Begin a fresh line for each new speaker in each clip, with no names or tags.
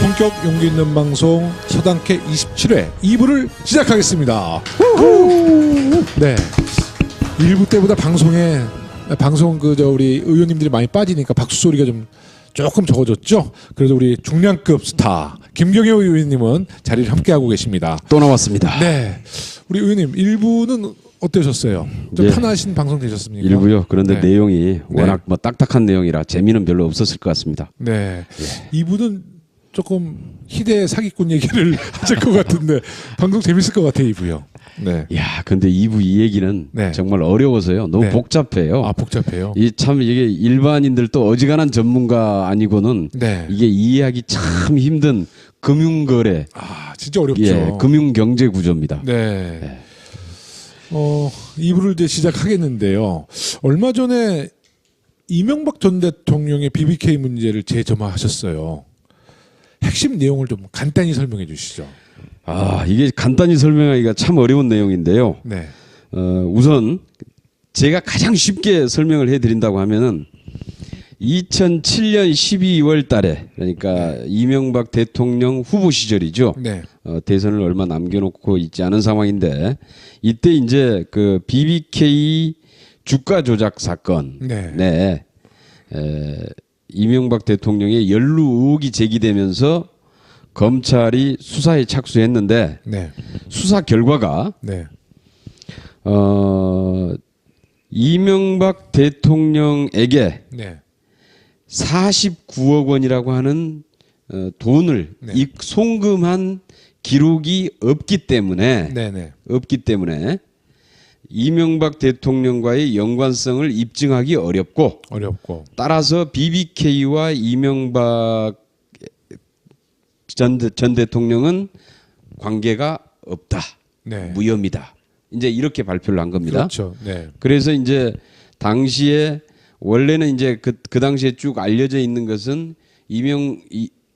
본격 용기 있는 방송 서당캐 27회 2부를 시작하겠습니다. 네, 1부 때보다 방송 우리 의원님들이 많이 빠지니까 박수 소리가 좀 조금 적어졌죠. 그래서 우리 중량급 스타 김경효 의원님은 자리를 함께하고 계십니다.
또 나왔습니다.
네, 우리 의원님 1부는 어떠셨어요? 좀
예.
편하신 방송 되셨습니까?
일부요. 그런데
네.
내용이 워낙 딱딱한 내용이라 재미는 별로 없었을 것 같습니다.
네, 2부는 조금 희대 사기꾼 얘기를 하실 것 같은데 방송 재밌을 것 같아요. 2부요. 네.
야, 근데 2부 이 얘기는
네.
정말 어려워서요. 너무
네.
복잡해요.
아, 복잡해요.
이게 일반인들도 어지간한 전문가 아니고는
네.
이게 이해하기 참 힘든 금융거래,
아, 진짜 어렵죠.
예, 금융경제 구조입니다.
네.
네.
2부를 이제 시작하겠는데요. 얼마 전에 이명박 전 대통령의 BBK 문제를 재점화하셨어요. 핵심 내용을 좀 간단히 설명해 주시죠.
아, 이게 간단히 설명하기가 참 어려운 내용인데요.
네.
우선 제가 가장 쉽게 설명을 해드린다고 하면은 2007년 12월 달에 그러니까 이명박 대통령 후보 시절이죠.
네.
대선을 얼마 남겨놓고 있지 않은 상황인데 이때 이제 그 BBK 주가 조작 사건,
네.
이명박 대통령의 연루 의혹이 제기되면서 검찰이 수사에 착수했는데
네.
수사 결과가
네.
이명박 대통령에게
네.
49억 원이라고 하는 돈을
네.
송금한 기록이 없기 때문에
네.
이명박 대통령과의 연관성을 입증하기 어렵고 따라서 BBK와 이명박 전 대통령은 관계가 없다.
네.
무혐의다. 이제 이렇게 발표를 한 겁니다.
그렇죠. 네.
그래서 이제 당시에 원래는 이제 그 당시에 쭉 알려져 있는 것은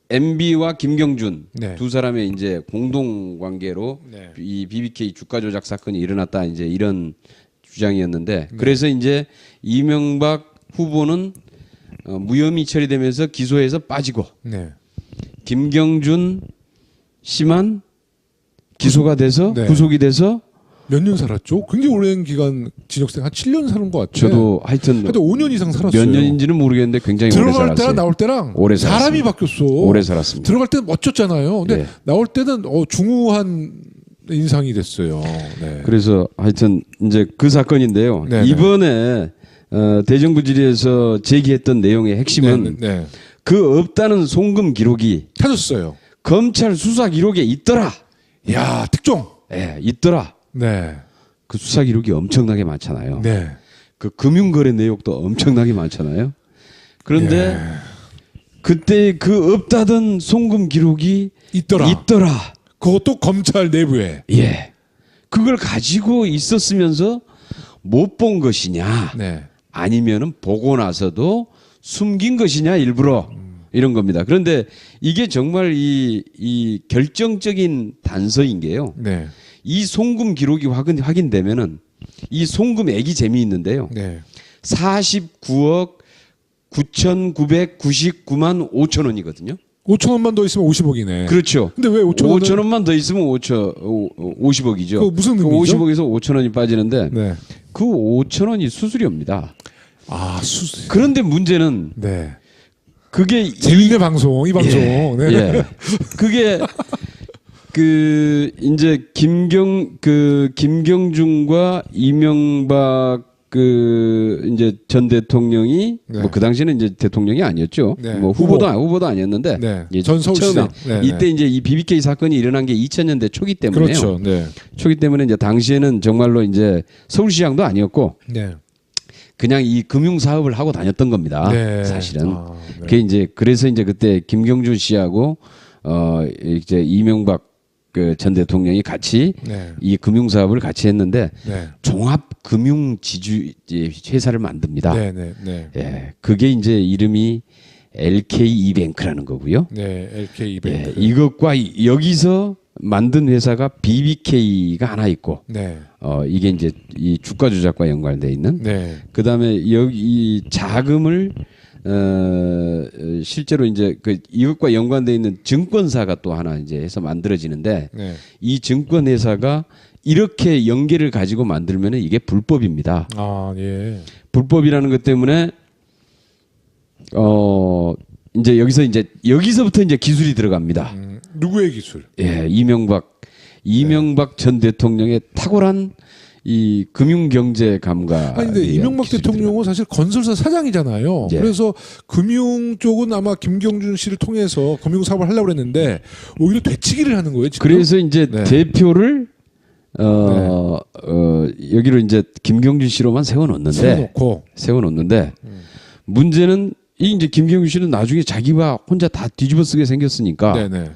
MB와 김경준
네.
두 사람의 이제 공동 관계로
네.
이 BBK 주가 조작 사건이 일어났다 이제 이런 주장이었는데 그래서 이제 이명박 후보는 무혐의 처리되면서 기소해서 빠지고
네.
김경준 씨만 기소가 돼서
네.
구속이 돼서
몇 년 살았죠? 굉장히 오랜 기간 징역생 한 7년 사는 것 같아요.
저도 하여튼
5년 이상 살았어요.
몇 년인지는 모르겠는데 굉장히 오래
들어갈
살았어요.
때랑 나올 때랑
오래
사람이
살았습니다.
바뀌었어.
오래 살았습니다.
들어갈 때는 멋졌잖아요. 근데
네.
나올 때는 중후한 인상이 됐어요. 네.
그래서 하여튼 이제 그 사건인데요.
네네.
이번에 대정부 질의에서 제기했던 내용의 핵심은
네.
그 없다는 송금 기록이
찾았어요.
검찰 수사 기록에 있더라.
야, 특종.
예, 있더라.
네.
그 수사 기록이 엄청나게 많잖아요.
네.
그 금융거래 내역도 엄청나게 많잖아요. 그런데
예.
그때 그 없다던 송금 기록이
있더라. 그것도 검찰 내부에.
예. 그걸 가지고 있었으면서 못 본 것이냐.
네.
아니면은 보고 나서도 숨긴 것이냐 일부러 이런 겁니다. 그런데 이게 정말 이 결정적인 단서인 게요.
네.
이 송금 기록이 확인되면은 이 송금액이 재미있는데요.
네.
49억 9,999만 5천 원이거든요.
5천 원만 더 있으면 50억이네.
그렇죠.
근데 왜 5천 원은
5천 원만 더 있으면 50억이죠.
그거 무슨 의미죠?
50억에서 5천 원이 빠지는데
네.
그 5천 원이 수수료입니다.
아,
그런데 문제는
네.
그게
재밌네 방송. 이 방송. 네.
예. 그게 이제 김경준과 이명박 이제 전 대통령이
네.
뭐 그 당시에는 이제 대통령이 아니었죠.
네.
뭐 후보도 아니었는데
네.
예,
전 서울시장.
처음에
네.
이때 이제 이 BBK 사건이 일어난 게 2000년대 초기 때문에요.
그렇죠. 네.
초기 때문에 이제 당시에는 정말로 이제 서울시장도 아니었고
네.
그냥 이 금융 사업을 하고 다녔던 겁니다.
네.
사실은.
아, 네.
그게 이제 그래서 이제 그때 김경준 씨하고 이제 이명박 전 대통령이 같이
네.
이 금융 사업을 같이 했는데
네.
종합 금융 지주 회사를 만듭니다.
네. 네.
예. 그게 이제 이름이 LKE뱅크라는 거고요.
네. LKE뱅크.
예. 이것과 여기서 만든 회사가 BBK가 하나 있고
네.
이게 이제 이 주가 조작과 연관돼 있는
네.
그다음에 여기 이 자금을 실제로 이제 그 이것과 연관돼 있는 증권사가 또 하나 이제 해서 만들어지는데
네.
이 증권회사가 이렇게 연계를 가지고 만들면 이게 불법입니다.
아, 예.
불법이라는 것 때문에 이제 여기서부터 이제 기술이 들어갑니다.
누구의 기술?
예, 이명박 전 대통령의 탁월한 이 금융 경제 감각.
아니 근데 이명박 대통령은 사실 건설사 사장이잖아요.
예.
그래서 금융 쪽은 아마 김경준 씨를 통해서 금융 사업을 하려고 했는데 오히려 되치기를 하는 거예요. 지금?
그래서 이제
네.
대표를 여기로 이제 김경준 씨로만
세워놓고.
세워놓는데 문제는 이 이제 김경준 씨는 나중에 자기가 혼자 다 뒤집어쓰게 생겼으니까
네네.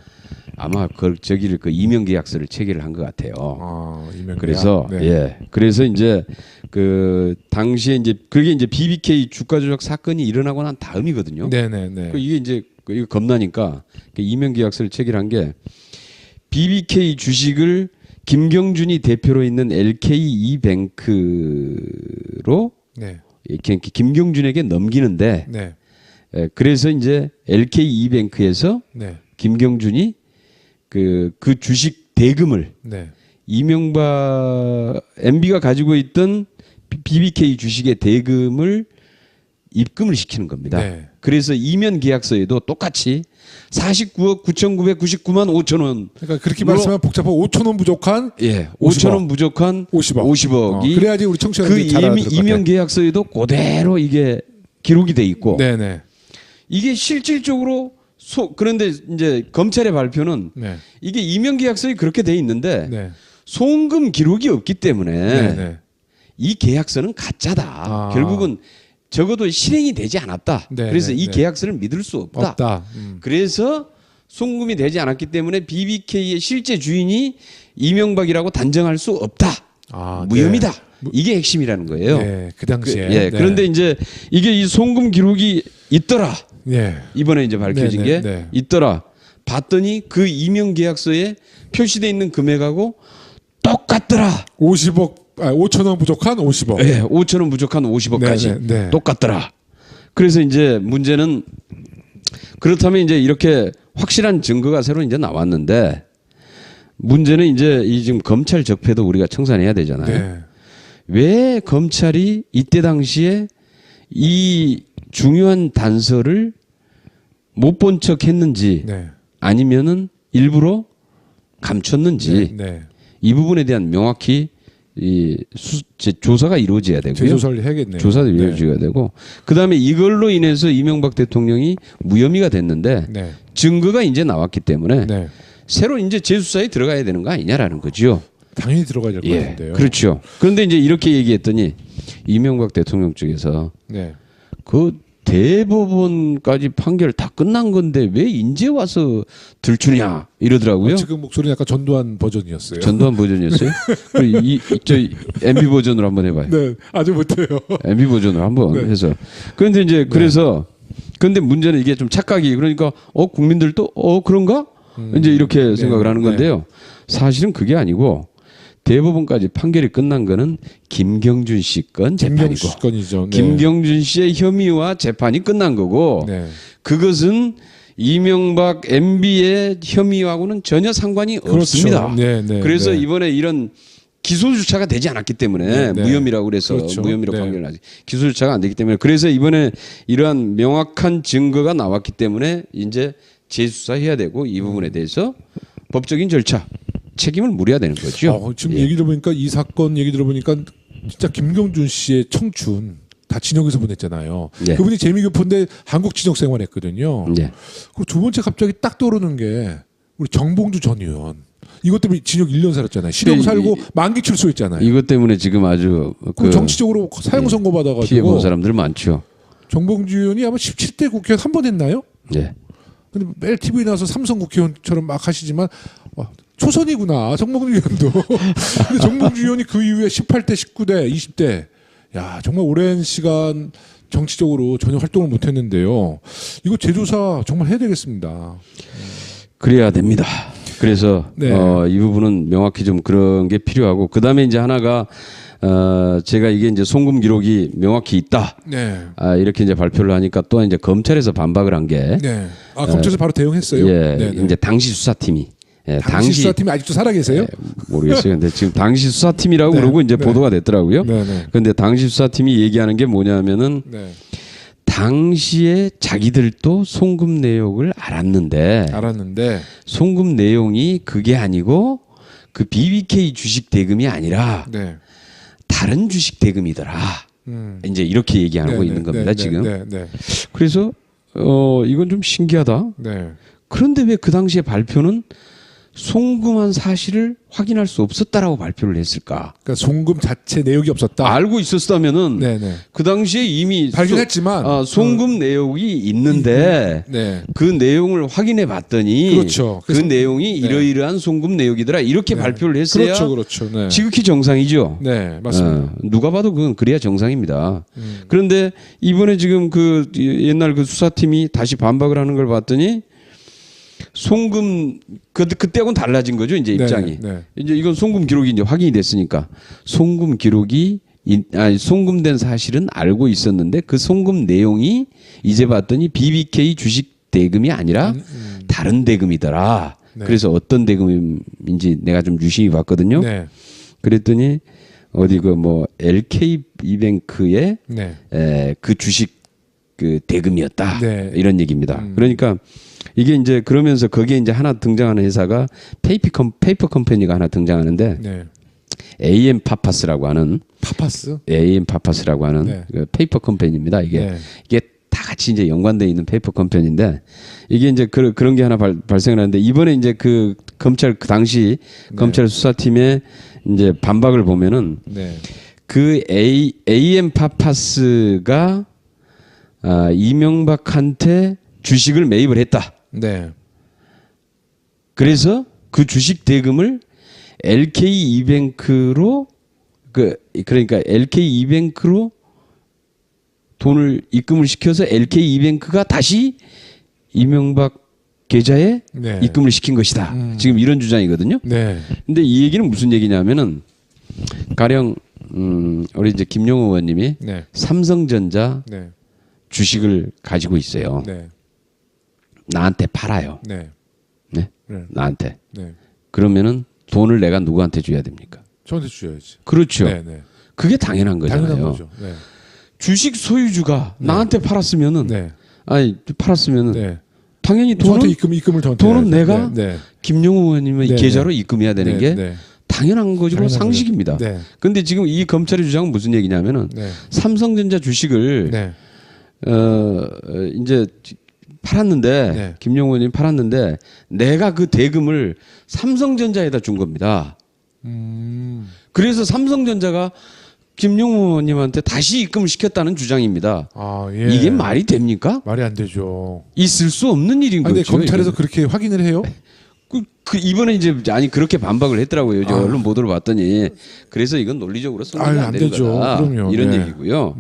아마 저기를 그 이명 계약서를 체결을 한 것 같아요.
아, 이명박.
그래서
네.
예, 그래서 이제 그 당시에 이제 그게 이제 BBK 주가 조작 사건이 일어나고 난 다음이거든요.
네네네.
이게 이제 이거 겁나니까 이명 계약서를 체결한 게 BBK 주식을 김경준이 대표로 있는 LK 이뱅크로
네.
이렇게 김경준에게 넘기는데
네.
그래서 이제 LK 이뱅크에서
네.
김경준이 그 주식 대금을
네.
이명박 MB가 가지고 있던 BBK 주식의 대금을 입금을 시키는 겁니다.
네.
그래서 이면 계약서에도 똑같이 49억 9,999만 5천 원.
그러니까 그렇게 말씀하면 복잡하고 5천 원 부족한
예,
50억.
5천 원 부족한 50억이
그래야지 우리
그
청취자들이 잘 알아들 것 같아.
이면 계약서에도 그대로 이게 기록이 돼 있고
네네.
이게 실질적으로 그런데 이제 검찰의 발표는
네.
이게 이면 계약서에 그렇게 돼 있는데
네.
송금 기록이 없기 때문에
네네.
이 계약서는 가짜다.
아.
결국은 적어도 실행이 되지 않았다.
네,
그래서
네,
이
네.
계약서를 믿을 수 없다.
없다.
그래서 송금이 되지 않았기 때문에 BBK의 실제 주인이 이명박이라고 단정할 수 없다.
아,
무혐의다.
네.
이게 핵심이라는 거예요.
네, 그 당시에.
예, 그런데 이제 이게 이 송금 기록이 있더라.
네.
이번에 이제 밝혀진
네, 네,
게
네.
있더라. 봤더니 그 이명 계약서에 표시돼 있는 금액하고 똑같더라.
5천 원 부족한 50억.
예, 5천 원 부족한 50억까지
네, 네, 네.
똑같더라. 그래서 이제 문제는 그렇다면 이제 이렇게 확실한 증거가 새로 이제 나왔는데 문제는 이제 이 지금 검찰 적폐도 우리가 청산해야 되잖아요.
네.
왜 검찰이 이때 당시에 이 중요한 단서를 못 본 척 했는지
네.
아니면은 일부러 감췄는지
네.
이 부분에 대한 명확히 조사가 이루어져야 되고요.
재조사를 해야겠네요.
조사도
네.
이루어져야 되고 그다음에 이걸로 인해서 이명박 대통령이 무혐의가 됐는데
네.
증거가 이제 나왔기 때문에
네.
새로 이제 재수사에 들어가야 되는 거 아니냐라는 거죠.
당연히 들어가야 될 것
예,
같은데요.
그렇죠. 그런데 이제 이렇게 얘기했더니 이명박 대통령 쪽에서
네.
그 대법원까지 판결 다 끝난 건데 왜 이제 와서 들추냐 이러더라고요.
지금 목소리는 약간 전두환 버전이었어요.
전두환 버전이었어요. 저 MB 버전으로 한번 해봐요.
네, 아주 못해요.
MB 버전으로 한번
네.
해서. 그런데 이제 그래서 근데 문제는 이게 좀 착각이 그러니까 국민들도 그런가 이제 이렇게 생각을 하는 건데요. 사실은 그게 아니고 대법원까지 판결이 끝난 거는 김경준 씨 건 재판이고
김경수 건이죠. 네.
김경준 씨의 혐의와 재판이 끝난 거고
네.
그것은 이명박 MB의 혐의하고는 전혀 상관이 없습니다.
네, 네,
그래서
네.
이번에 이런 기소 주차가 되지 않았기 때문에
네, 네.
무혐의라고 그래서
그렇죠.
무혐의로
네.
판결을 하지 기소 주차가 안 되기 때문에 그래서 이번에 이러한 명확한 증거가 나왔기 때문에 이제 재수사해야 되고 이 부분에 대해서 법적인 절차 책임을 물어야 되는 거죠.
지금
예.
얘기 들어보니까 이 사건 얘기 들어보니까 진짜 김경준 씨의 청춘 다 진역에서 보냈잖아요.
예.
그분이 재미교포인데 한국 진역 생활했거든요.
예.
그리고 두 번째 갑자기 딱 떠오르는 게 우리 정봉주 전 의원. 이것 때문에 진역 1년 살았잖아요. 실형 살고 만기 출소했잖아요.
이것 때문에 지금 아주
그 정치적으로 사형 선고
피해 본
받아가지고
사람들 많죠.
정봉주 의원이 아마 17대 국회의원 한 번 했나요?
예.
근데 매일 TV에 나와서 삼성 국회의원처럼 막 하시지만 초선이구나 정봉주 의원도. 근데 정봉주 의원이 그 이후에 18대, 19대, 20대 야 정말 오랜 시간 정치적으로 전혀 활동을 못했는데요. 이거 재조사 정말 해야 되겠습니다.
그래야 됩니다. 그래서
네.
이 부분은 명확히 좀 그런 게 필요하고 그 다음에 이제 하나가 제가 이게 이제 송금 기록이 명확히 있다.
네.
이렇게 이제 발표를 하니까 또 이제 검찰에서 반박을 한 게
네. 검찰에서 바로 대응했어요.
예,
네네.
이제 당시 수사팀이
당시 수사팀이 아직도 살아 계세요?
모르겠어요. 근데 지금 당시 수사팀이라고
네,
그러고 이제
네.
보도가 됐더라고요.
네네.
근데 당시 수사팀이 얘기하는 게 뭐냐면은
네.
당시에 자기들도 송금 내역을 알았는데
알았는데.
송금 내용이 그게 아니고 그 BBK 주식 대금이 아니라
네.
다른 주식 대금이더라. 이제 이렇게 얘기하고
네네,
있는 겁니다,
네,
지금.
네, 네,
그래서 이건 좀 신기하다.
네.
그런데 왜 그 당시에 발표는 송금한 사실을 확인할 수 없었다라고 발표를 했을까?
그러니까 송금 자체 내역이 없었다.
알고 있었다면은
네네.
그 당시에 이미
발견했지만
송금 내역이 있는데
네.
그 내용을 확인해 봤더니
그렇죠.
그
그래서-
내용이
네.
이러이러한 송금 내역이더라 이렇게
네.
발표를 했어야
그렇죠, 그렇죠. 네.
지극히 정상이죠.
네, 맞습니다.
누가 봐도 그건 그래야 정상입니다. 그런데 이번에 지금 그 옛날 그 수사팀이 다시 반박을 하는 걸 봤더니 송금 그때하고는 달라진 거죠 이제 입장이.
네.
이제 이건 송금 기록이 이제 확인이 됐으니까 송금 기록이 송금된 사실은 알고 있었는데 그 송금 내용이 이제 봤더니 BBK 주식 대금이 아니라 다른 대금이더라.
네.
그래서 어떤 대금인지 내가 좀 유심히 봤거든요.
네.
그랬더니 어디 그 뭐 LK 이뱅크의
네.
그 주식 그 대금이었다.
네.
이런 얘기입니다. 그러니까 이게 이제 그러면서 거기에 이제 하나 등장하는 회사가 페이퍼 컴퍼니가 하나 등장하는데
네.
AM 파파스라고 하는
파파스?
AM 파파스라고 하는
네.
그 페이퍼 컴퍼니입니다. 이게
네.
다 같이 이제 연관돼 있는 페이퍼 컴퍼니인데 이게 이제 그런 게 하나 발생을 하는데 이번에 이제 그 검찰 그 당시 검찰 수사팀의 이제 반박을 보면은
네.
그 AM 파파스가 이명박한테 주식을 매입을 했다.
네.
그래서 그 주식 대금을 LK 이뱅크로 그러니까 LK 이뱅크로 돈을 입금을 시켜서 LK 이뱅크가 다시 이명박 계좌에
네.
입금을 시킨 것이다. 지금 이런 주장이거든요.
네.
근데 이 얘기는 무슨 얘기냐면은 가령 우리 이제 김용호 의원님이
네.
삼성전자
네.
주식을 가지고 있어요.
네.
나한테 팔아요.
네.
네?
네.
나한테.
네.
그러면은 돈을 내가 누구한테 줘야 됩니까?
저한테 주셔야지.
그렇죠.
네, 네.
그게 당연한 거잖아요.
당연한 거죠. 네.
주식 소유주가 나한테 팔았으면은
네.
팔았으면은
네.
당연히
저한테 입금을 저한테
돈은
해야죠.
내가
네.
김용우 의원님의
네,
계좌로 입금해야 되는
네.
게
네.
당연한 거지고
당연한
상식입니다.
거죠. 네.
근데 지금 이 검찰의 주장은 무슨 얘기냐면은
네.
삼성전자 주식을
네.
이제 팔았는데
네.
김용우 의원님 팔았는데 내가 그 대금을 삼성전자에다 준 겁니다. 그래서 삼성전자가 김용우 의원님한테 다시 입금을 시켰다는 주장입니다.
아, 예.
이게 말이 됩니까?
말이 안 되죠.
있을 수 없는 일인
근데
거죠.
검찰에서
이거는.
그렇게 확인을 해요?
이번에 이제 그렇게 반박을 했더라고요. 저
아.
언론 보도를 봤더니 그래서 이건 논리적으로 성립이
아유,
안 되는
되죠.
거다.
그럼요.
이런
네.
얘기고요.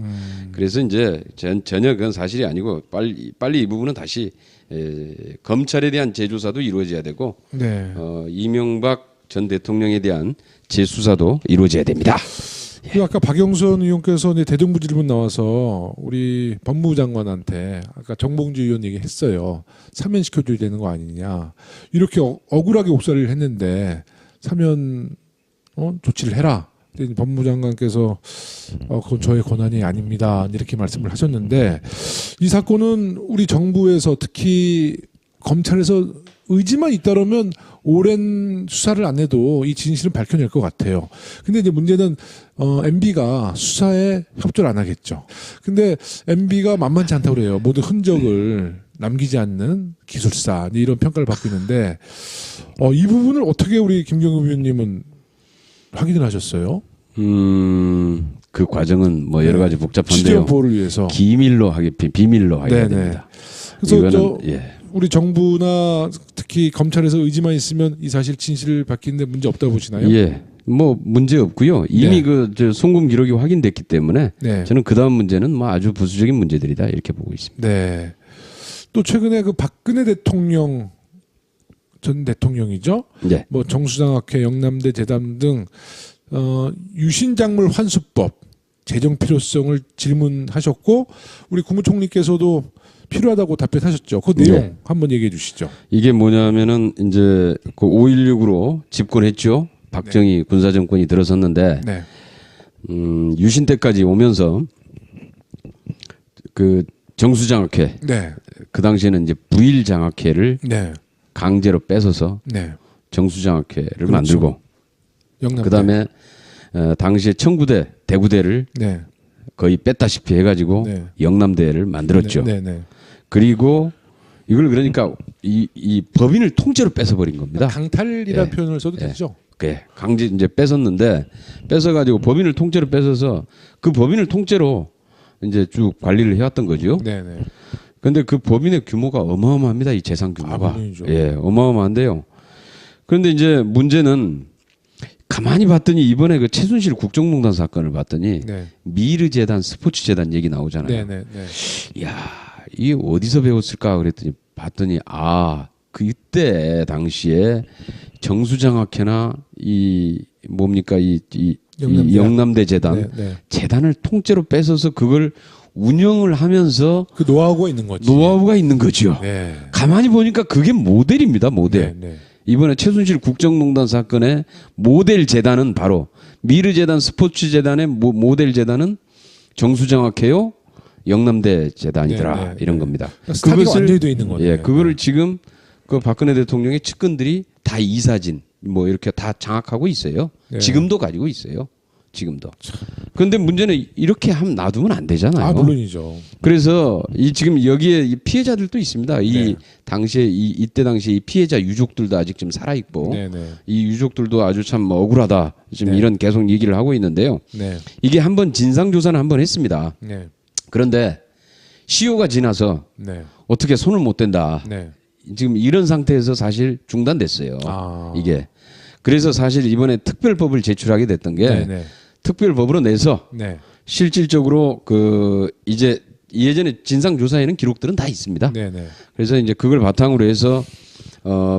그래서 이제 전혀 그건 사실이 아니고 빨리 이 부분은 다시 검찰에 대한 재조사도 이루어져야 되고
네.
이명박 전 대통령에 대한 재수사도 이루어져야 됩니다.
그 아까 박영선 의원께서 이제 대정부 질문 나와서 우리 법무부 장관한테 아까 정봉주 의원 얘기했어요. 사면시켜줘야 되는 거 아니냐. 이렇게 억울하게 옥살이를 했는데 사면 조치를 해라. 근데 법무부 장관께서 그건 저의 권한이 아닙니다. 이렇게 말씀을 하셨는데 이 사건은 우리 정부에서 특히 검찰에서 의지만 있다라면 오랜 수사를 안 해도 이 진실은 밝혀낼 것 같아요. 근데 이제 문제는 MB가 수사에 협조를 안 하겠죠. 근데 MB가 만만치 않다고 그래요. 모두 흔적을 남기지 않는 기술사 이런 평가를 받고 있는데 이 부분을 어떻게 우리 김경우 위원님은 확인을 하셨어요?
그 과정은 뭐 여러 가지 복잡한데요.
취재원 보호를 위해서.
비밀로 하게
네네.
됩니다.
그래서
이거는
우리 정부나 특히 검찰에서 의지만 있으면 이 사실 진실을 밝히는데 문제 없다고 보시나요?
예. 뭐 문제 없고요. 이미
네.
저 송금 기록이 확인됐기 때문에
네.
저는 그 다음 문제는 뭐 아주 부수적인 문제들이다 이렇게 보고 있습니다.
네. 또 최근에 그 박근혜 대통령 전 대통령이죠.
네.
뭐 정수장학회, 영남대 재단 등 유신작물 환수법 제정 필요성을 질문하셨고 우리 국무총리께서도 필요하다고 답변하셨죠. 그 내용
네.
한번 얘기해 주시죠.
이게 뭐냐면은 이제 그 5.16으로 집권했죠. 박정희 군사정권이 들어섰는데
네.
유신 때까지 오면서 그 정수장학회
네.
그 당시에는 이제 부일장학회를
네.
강제로 뺏어서
네.
정수장학회를
그렇죠.
만들고
영남대.
그다음에 당시에 청구대 대구대를
네.
거의 뺐다시피 해가지고
네.
영남대를 만들었죠.
네. 네.
그리고 이걸 그러니까 이 법인을 통째로 뺏어버린 겁니다.
강탈이라는
예.
표현을 써도
예.
되죠.
예, 강제 이제 뺏었는데 뺏어가지고 법인을 통째로 뺏어서 그 법인을 통째로 이제 쭉 관리를 해왔던 거죠.
네. 네.
그런데 그 법인의 규모가 어마어마합니다. 이 재산 규모가.
물론이죠.
예, 어마어마한데요. 그런데 이제 문제는 가만히 봤더니 이번에 그 최순실 국정농단 사건을 봤더니
네.
미르재단, 스포츠재단 얘기 나오잖아요.
네. 네. 네.
이야, 이게 어디서 배웠을까 그랬더니 봤더니 그때 당시에 정수장학회나 이 뭡니까 이 영남대 재단
네. 네.
재단을 통째로 뺏어서 그걸 운영을 하면서
그 노하우가 있는 거지.
노하우가 있는 거죠.
네.
가만히 보니까 그게 모델입니다. 모델.
네. 네.
이번에 최순실 국정농단 사건의 모델 재단은 바로 미르재단, 스포츠재단의 모델 재단은 정수장학회요, 영남대 재단이더라.
네, 네,
이런
네.
겁니다.
그러니까 스타디가 완전히 돼 있는 거네요.
예, 그거를 지금 그 박근혜 대통령의 측근들이 다 이사진 뭐 이렇게 다 장악하고 있어요.
네.
지금도 가지고 있어요. 지금도. 그런데 문제는 이렇게 하면 놔두면 안 되잖아요.
물론이죠.
그래서 이 지금 여기에 이 피해자들도 있습니다. 이
네.
당시에 이때 당시에 이 피해자 유족들도 아직 좀 살아 있고
네. 네.
이 유족들도 아주 참 억울하다. 지금
네.
이런 계속 얘기를 하고 있는데요.
네.
이게 한번 진상 조사는 한번 했습니다.
네.
그런데 시효가 지나서
네.
어떻게 손을 못 댄다.
네.
지금 이런 상태에서 사실 중단됐어요. 이게. 그래서 사실 이번에 특별법을 제출하게 됐던 게
네. 네.
특별법으로 내서
네.
실질적으로 그 이제 예전에 진상 조사에는 기록들은 다 있습니다.
네. 네.
그래서 이제 그걸 바탕으로 해서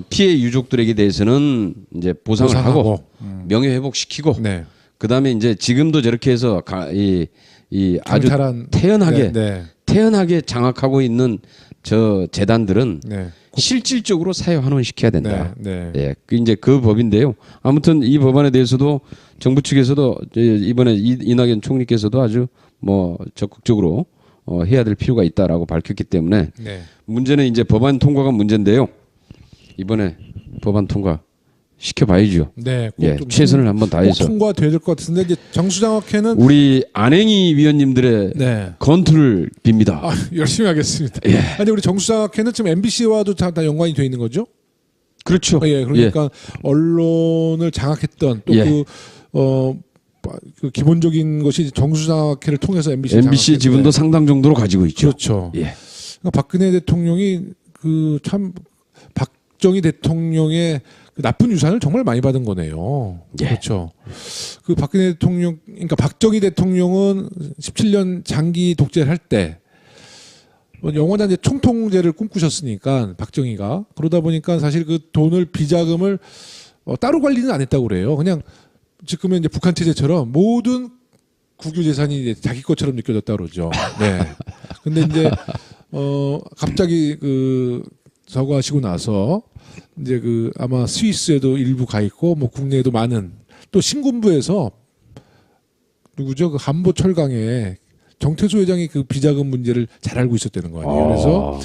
피해 유족들에게 대해서는 이제 보상을 하고 명예 회복시키고
네.
그다음에 이제 지금도 저렇게 해서 이 아주
강탈한
태연하게
네.
태연하게 장악하고 있는 저 재단들은
네.
실질적으로 사회 환원시켜야 된다.
네. 네.
예, 그 이제 그 법인데요. 아무튼 이 법안에 대해서도 정부 측에서도 이번에 이낙연 총리께서도 아주 뭐 적극적으로 해야 될 필요가 있다라고 밝혔기 때문에
네.
문제는 이제 법안 통과가 문제인데요. 이번에 법안 통과 시켜봐야죠.
네.
예, 최선을 한번 다해서
통과돼야 될 것 같은데 이제 정수장학회는
우리 안행이 위원님들의
네.
건투를 빕니다.
열심히 하겠습니다.
예.
아니 우리 정수장학회는 지금 MBC와도 다 연관이 돼 있는 거죠?
그렇죠.
예. 그러니까 언론을 장악했던 또
예.
그 기본적인 것이 정수장학회를 통해서
MBC 지분도 상당 정도로 가지고 있죠.
그렇죠.
예.
그러니까 박근혜 대통령이 그 참 박정희 대통령의 그 나쁜 유산을 정말 많이 받은 거네요.
예.
그렇죠. 그 박근혜 대통령, 그러니까 박정희 대통령은 17년 장기 독재를 할 때 영원한 이제 총통제를 꿈꾸셨으니까 박정희가 그러다 보니까 사실 그 돈을 비자금을 따로 관리는 안 했다고 그래요. 그냥 지금은 이제 북한 체제처럼 모든 국유 재산이 이제 자기 것처럼 느껴졌다 그러죠. 네. 근데 이제 갑자기 그 저거 하시고 나서 이제 그 아마 스위스에도 일부 가 있고 뭐 국내에도 많은 또 신군부에서 누구죠? 그 한보 철강에 정태수 회장이 그 비자금 문제를 잘 알고 있었다는 거 아니에요. 그래서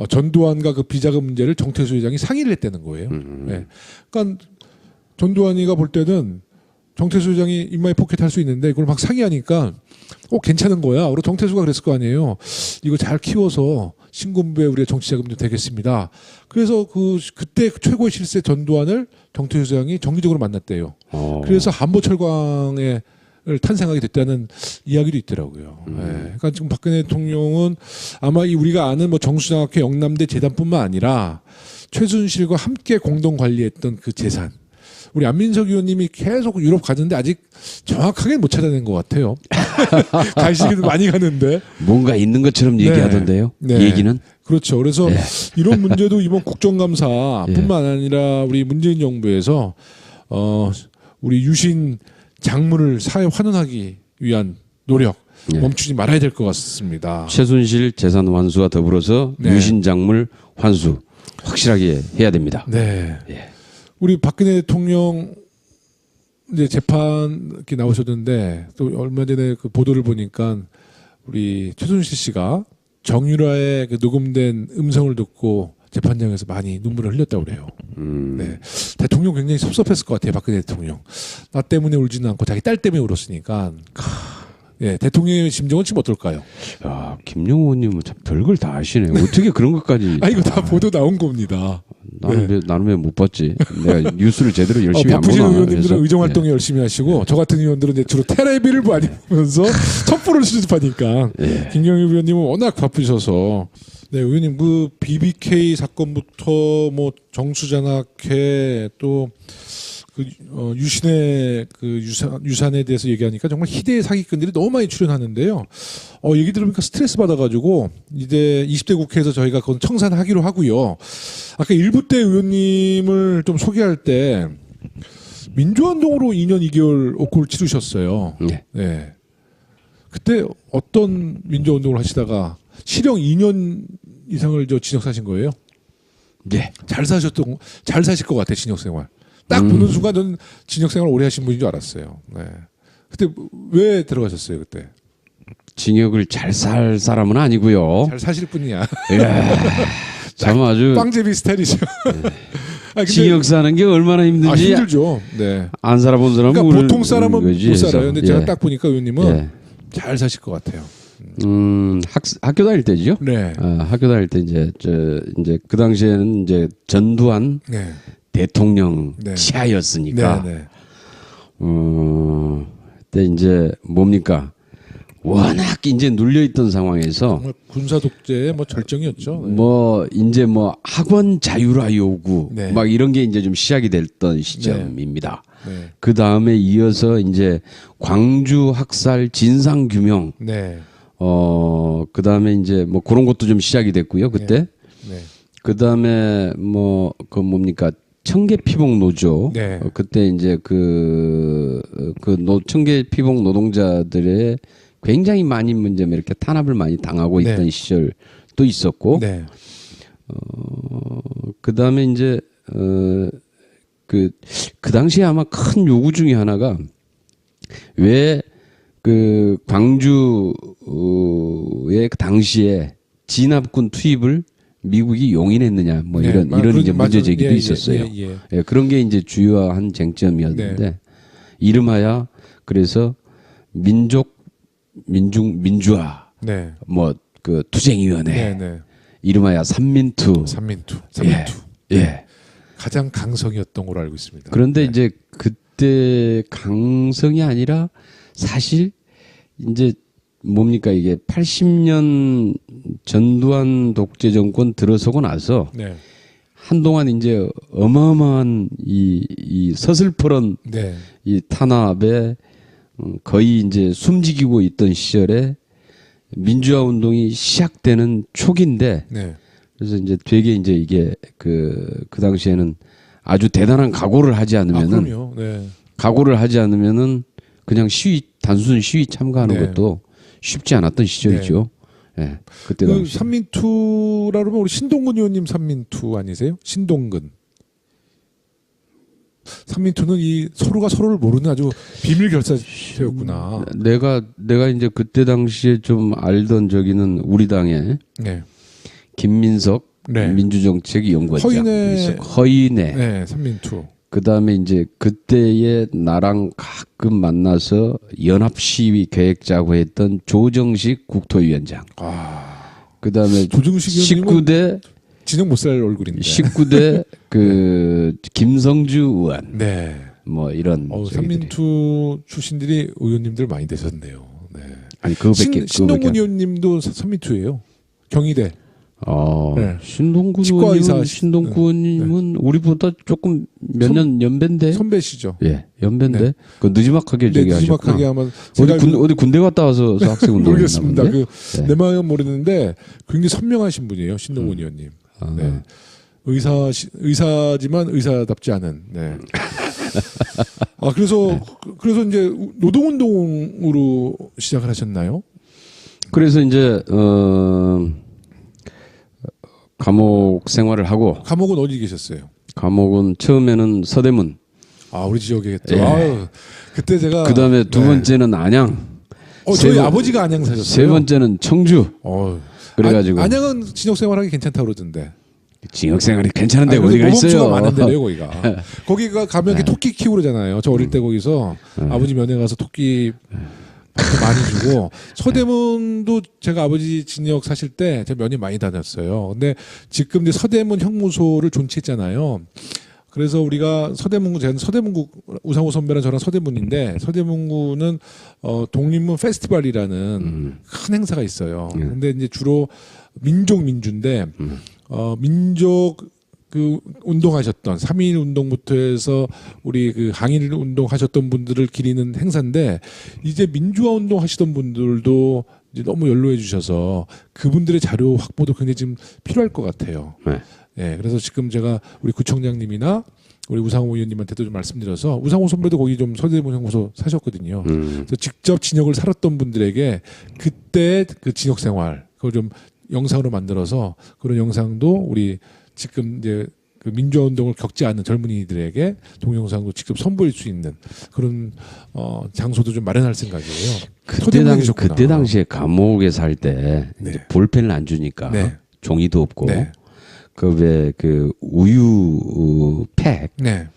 전두환과 그 비자금 문제를 정태수 회장이 상의를 했다는 거예요. 네. 그러니까 전두환이가 볼 때는 정태수 회장이 인마이 포켓 할 수 있는데 이걸 막 상의하니까 괜찮은 거야. 그리고 정태수가 그랬을 거 아니에요. 이거 잘 키워서 신군부에 우리가 정치자금도 되겠습니다. 그래서 그때 최고의 실세 전두환을 정태수 회장이 정기적으로 만났대요. 그래서 한보철광을 탄생하게 됐다는 이야기도 있더라고요. 네. 그러니까 지금 박근혜 대통령은 아마 우리가 아는 뭐 정수장학회 영남대 재단뿐만 아니라 최순실과 함께 공동 관리했던 그 재산. 우리 안민석 의원님이 계속 유럽 가는데 아직 정확하게 못 찾아낸 것 같아요. 가시기도 많이 가는데
뭔가 있는 것처럼 얘기하던데요.
네.
얘기는.
그렇죠. 그래서 이런 문제도 이번 국정감사뿐만 아니라 우리 문재인 정부에서 우리 유신 장물을 사회 환원하기 위한 노력
네.
멈추지 말아야 될 것 같습니다.
최순실 재산 환수와 더불어서
네.
유신작물 환수 확실하게 해야 됩니다.
네.
예.
우리 박근혜 대통령 이제 재판 이렇게 나오셨는데 또 얼마 전에 그 보도를 보니까 우리 최순실 씨가 정유라의 그 녹음된 음성을 듣고 재판장에서 많이 눈물을 흘렸다고 그래요. 네. 대통령 굉장히 섭섭했을 것 같아요. 박근혜 대통령. 나 때문에 울지는 않고 자기 딸 때문에 울었으니까. 예, 대통령의 심정은 지금 어떨까요?
야, 김용호 의원님은 참 별걸 다 아시네. 어떻게 그런 것까지?
아, 이거 다 보도 나온 겁니다.
나는 왜 못 봤지? 내가 뉴스를 제대로 열심히 안
바쁘신
보나.
의원님들은
그래서.
의정 활동에 열심히 하시고 저 같은 의원들은 이제 주로 테레비를 많이 보면서 첩보를 수집하니까
예.
김경일 의원님은 워낙 바쁘셔서 네, 의원님 그 BBK 사건부터 뭐 정수장학회 또 그 유신의 그 유산에 대해서 얘기하니까 정말 희대의 사기꾼들이 너무 많이 출연하는데요. 얘기 들으니까 스트레스 받아가지고 이제 20대 국회에서 저희가 그건 청산하기로 하고요. 아까 일부 때 의원님을 좀 소개할 때 민주화운동으로 2년 2개월 옥고를 치르셨어요.
네.
네. 그때 어떤 민주화운동을 하시다가 실형 2년 이상을 징역 사신 거예요?
네.
잘 사실 것 같아, 징역 생활. 딱 보는 순간 저는 징역 생활 오래 하신 분인 줄 알았어요. 네. 그때 왜 들어가셨어요, 그때?
징역을 잘 살 사람은 아니고요.
잘 사실 분이야.
이야, 참 아주
빵제비 스타일이죠. 아, 근데
징역 사는 게 얼마나 힘든지
힘들죠. 네.
안 살아본 사람은
그러니까 보통 사람은
거지,
못 살아요.
해서.
근데 제가
예.
딱 보니까 의원님은
예.
잘 사실 것 같아요.
학교 다닐 때죠.
네.
학교 다닐 때 이제 그 당시에는 이제 전두환
네.
대통령
네.
치하였으니까
네. 네.
그때 이제 뭡니까? 워낙 이제 눌려있던 상황에서
정말 군사 독재의 뭐 절정이었죠. 네.
뭐 이제 뭐 학원 자율화 요구
네.
막 이런 게 이제 좀 시작이 됐던 시점입니다.
네.
그 다음에 이어서 이제 광주 학살 진상 규명
네.
그 다음에 이제 뭐 그런 것도 좀 시작이 됐고요. 그때
네.
그 다음에 뭐 그 뭡니까 청계 피복 노조
네.
그때 이제 청계 피복 노동자들의 굉장히 많이 문제 이렇게 탄압을 많이 당하고
네.
있던 시절도 있었고
네.
그 다음에 이제 그 당시에 아마 큰 요구 중에 하나가 왜 그 광주의 그 당시에 진압군 투입을 미국이 용인했느냐 뭐
네.
이런 이제 문제 제기도
예,
있었어요.
예.
예, 그런 게 이제 주요한 쟁점이었는데
네.
이름하여 그래서 민주화
네.
뭐 그 투쟁위원회
네. 네.
이름하여 삼민투
삼민투.
예.
가장 강성이었던 걸로 알고 있습니다.
그런데
네.
이제 그때 강성이 아니라 사실 이제 뭡니까 이게 80년 전두환 독재 정권 들어서고 나서
네.
한동안 이제 어마어마한 이 서슬퍼런
네.
이 탄압에 거의 이제 숨지기고 있던 시절에 민주화 운동이 시작되는 초기인데
네.
그래서 이제 되게 이제 이게 그 당시에는 아주 대단한 각오를 하지 않으면은
그럼요. 네.
각오를 하지 않으면은 그냥 단순 시위 참가하는
네.
것도 쉽지 않았던 시절이죠. 예. 그때
그
당시.
삼민투라 그러면 우리 신동근 의원님 삼민투 아니세요? 신동근. 삼민투는 이 서로가 서로를 모르는 아주 비밀 결사체였구나.
내가 이제 그때 당시에 좀 알던 저기는 우리 당에
네.
김민석
네.
민주정책 연구원장
허인의
허인의
네, 삼민투.
그다음에 이제 그때에 나랑 가끔 만나서 연합 시위 계획 짜고 했던 조정식 국토위원장. 그다음에
조정식 의원님은
19대
진영 못 살 얼굴인데.
19대 그 김성주 의원.
네.
뭐 이런
삼민투 출신들이 의원님들 많이 되셨네요. 네.
아니 그거밖에
신동근 의원님도 삼민투예요. 경희대. 네.
신동근
치과 의사
의원님은 신동근님은 우리보다 조금 몇 년 연배인데
선배시죠.
예 연배인데
네.
그 늦지막하게 저기
늦지막하게
하셨구나.
하면
어디 군대 갔다 와서 학생 운동
모르겠습니다.
네.
내 마음 모르는데 굉장히 선명하신 분이에요. 신동훈 의원님. 네. 의사지만 의사답지 않은. 네. 아, 그래서 이제 노동운동으로 시작을 하셨나요?
그래서 이제 감옥 생활을 하고
감옥은 어디 계셨어요?
감옥은 처음에는 서대문.
아, 우리 지역이겠죠.
예.
아유, 그때 제가
그다음에 두
네.
번째는 안양.
저희 아버지가 안양 사셨어요.
세 번째는 청주. 그래가지고
안양은 진역 생활하기 괜찮다고 그러던데.
징역 생활이 괜찮은데
아니,
어디가
모범주가
있어요?
많은데요, 거기가. 거기가 가면 이렇게 토끼 키우고 그러잖아요. 저 어릴 때 거기서 아버지 면회 가서 토끼 밥도 많이 주고 서대문도 제가 아버지 진역 사실 때 제가 면회 많이 다녔어요. 근데 지금 이제 서대문 형무소를 존치했잖아요. 그래서 우리가 서대문구, 저는 서대문구, 우상호 선배랑 저랑 서대문인데 서대문구는 독립문 페스티벌이라는 큰 행사가 있어요. 근데 이제 주로 민족민주인데 민족 그 운동하셨던 3.1 운동부터 해서 우리 그 항일 운동하셨던 분들을 기리는 행사인데 이제 민주화 운동 하시던 분들도 이제 너무 연로해 주셔서 그분들의 자료 확보도 굉장히 지금 필요할 것 같아요.
네.
예, 그래서 지금 제가 우리 구청장님이나 우리 우상호 의원님한테도 좀 말씀드려서 우상호 선배도 거기 좀 서대문 형무소 사셨거든요. 그래서 직접 진역을 살았던 분들에게 그때 그 진역 생활 그걸 좀 영상으로 만들어서 그런 영상도 우리 지금 이제 그 민주화 운동을 겪지 않는 젊은이들에게 동영상도 직접 선보일 수 있는 그런 장소도 좀 마련할 생각이에요.
그때 당시에 감옥에 살 때
네.
볼펜을 안 주니까
네.
종이도 없고
네.
그 왜 그 우유 팩을
네.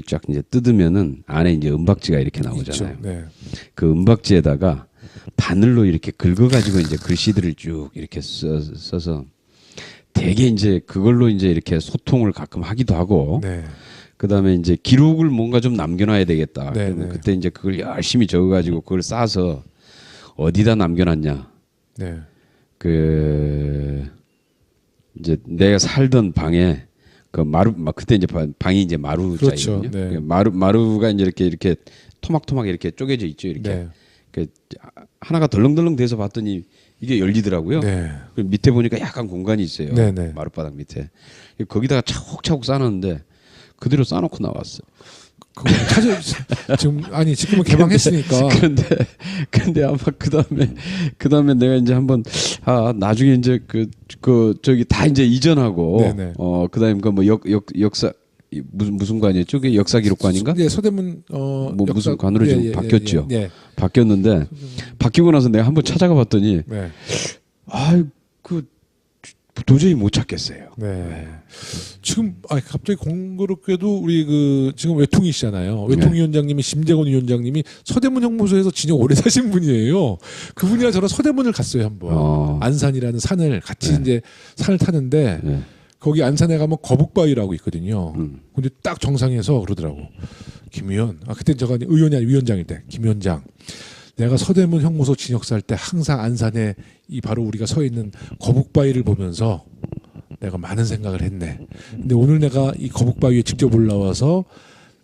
쫙 이제 뜯으면은 안에 이제 은박지가 이렇게 나오잖아요.
있죠. 네.
그 은박지에다가 바늘로 이렇게 긁어가지고 이제 글씨들을 쭉 이렇게 써서 되게 이제 그걸로 이제 이렇게 소통을 가끔 하기도 하고
네.
그다음에 이제 기록을 뭔가 좀 남겨놔야 되겠다.
네,
그러면
네.
그때 이제 그걸 열심히 적어가지고 그걸 싸서 어디다 남겨놨냐.
네.
그 이제 내가 살던 방에 그 그때 이제 방이 이제 마루자거든요.
그렇죠. 네.
마루가 이제 이렇게 토막토막 이렇게 쪼개져 있죠. 이렇게
네.
그 하나가 덜렁덜렁 돼서 봤더니 이게 열리더라고요.
네.
그 밑에 보니까 약간 공간이 있어요.
네, 네.
마룻바닥 밑에 거기다가 차곡차곡 싸놨는데 그대로 싸놓고 나왔어요.
그거 지금은 개방했으니까.
근데 아마 그다음에 내가 이제 한번 나중에 이제 저기 다 이제 이전하고
네네.
그다음에 그 뭐 역사 무슨 관이었죠? 그게 역사기록관인가?
네, 서대문
뭐 무슨 관으로 지금 바뀌었죠.
예.
바뀌었는데 바뀌고 나서 내가 한번 찾아가 봤더니
네.
그 도저히 못 찾겠어요.
네. 지금 갑자기 공교롭게도 우리 그 지금 외통이시잖아요. 외통위원장님이 심재건 위원장님이 서대문 형무소에서 진역 오래 사신 분이에요. 그분이랑 저랑 서대문을 갔어요 한번. 안산이라는 산을 같이 이제 산을 타는데 거기 안산에 가면 거북바위라고 있거든요. 근데 딱 정상에서 그러더라고. 김 의원. 그때 제가 의원이 아니라 위원장일 때 김 위원장. 내가 서대문 형무소 진역살 때 항상 안산에 이 바로 우리가 서 있는 거북바위를 보면서 내가 많은 생각을 했네. 근데 오늘 내가 이 거북바위에 직접 올라와서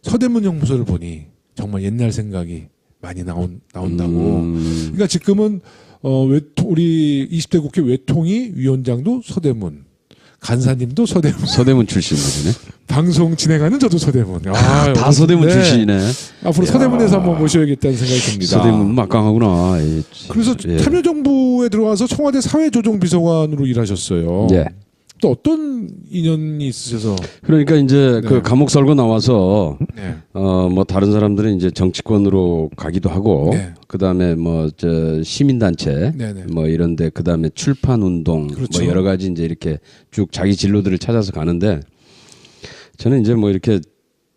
서대문 형무소를 보니 정말 옛날 생각이 많이 나온다고. 그러니까 지금은 우리 20대 국회 외통위 위원장도 서대문. 간사님도 서대문
출신이네.
방송 진행하는 저도 서대문.
다 서대문 출신이네.
앞으로 서대문에서 한번 모셔야겠다는 생각이 듭니다.
서대문 막강하구나.
그래서 참여정부에 들어와서 청와대 사회조정비서관으로 일하셨어요.
예.
또 어떤 인연이 있으셔서?
그러니까 이제 그 감옥 살고 나와서
네.
뭐 다른 사람들은 이제 정치권으로 가기도 하고
네.
그다음에 뭐 저 시민단체
네네.
뭐 이런데 그다음에 출판운동
그렇죠.
뭐 여러 가지 이제 이렇게 쭉 자기 진로들을 찾아서 가는데 저는 이제 뭐 이렇게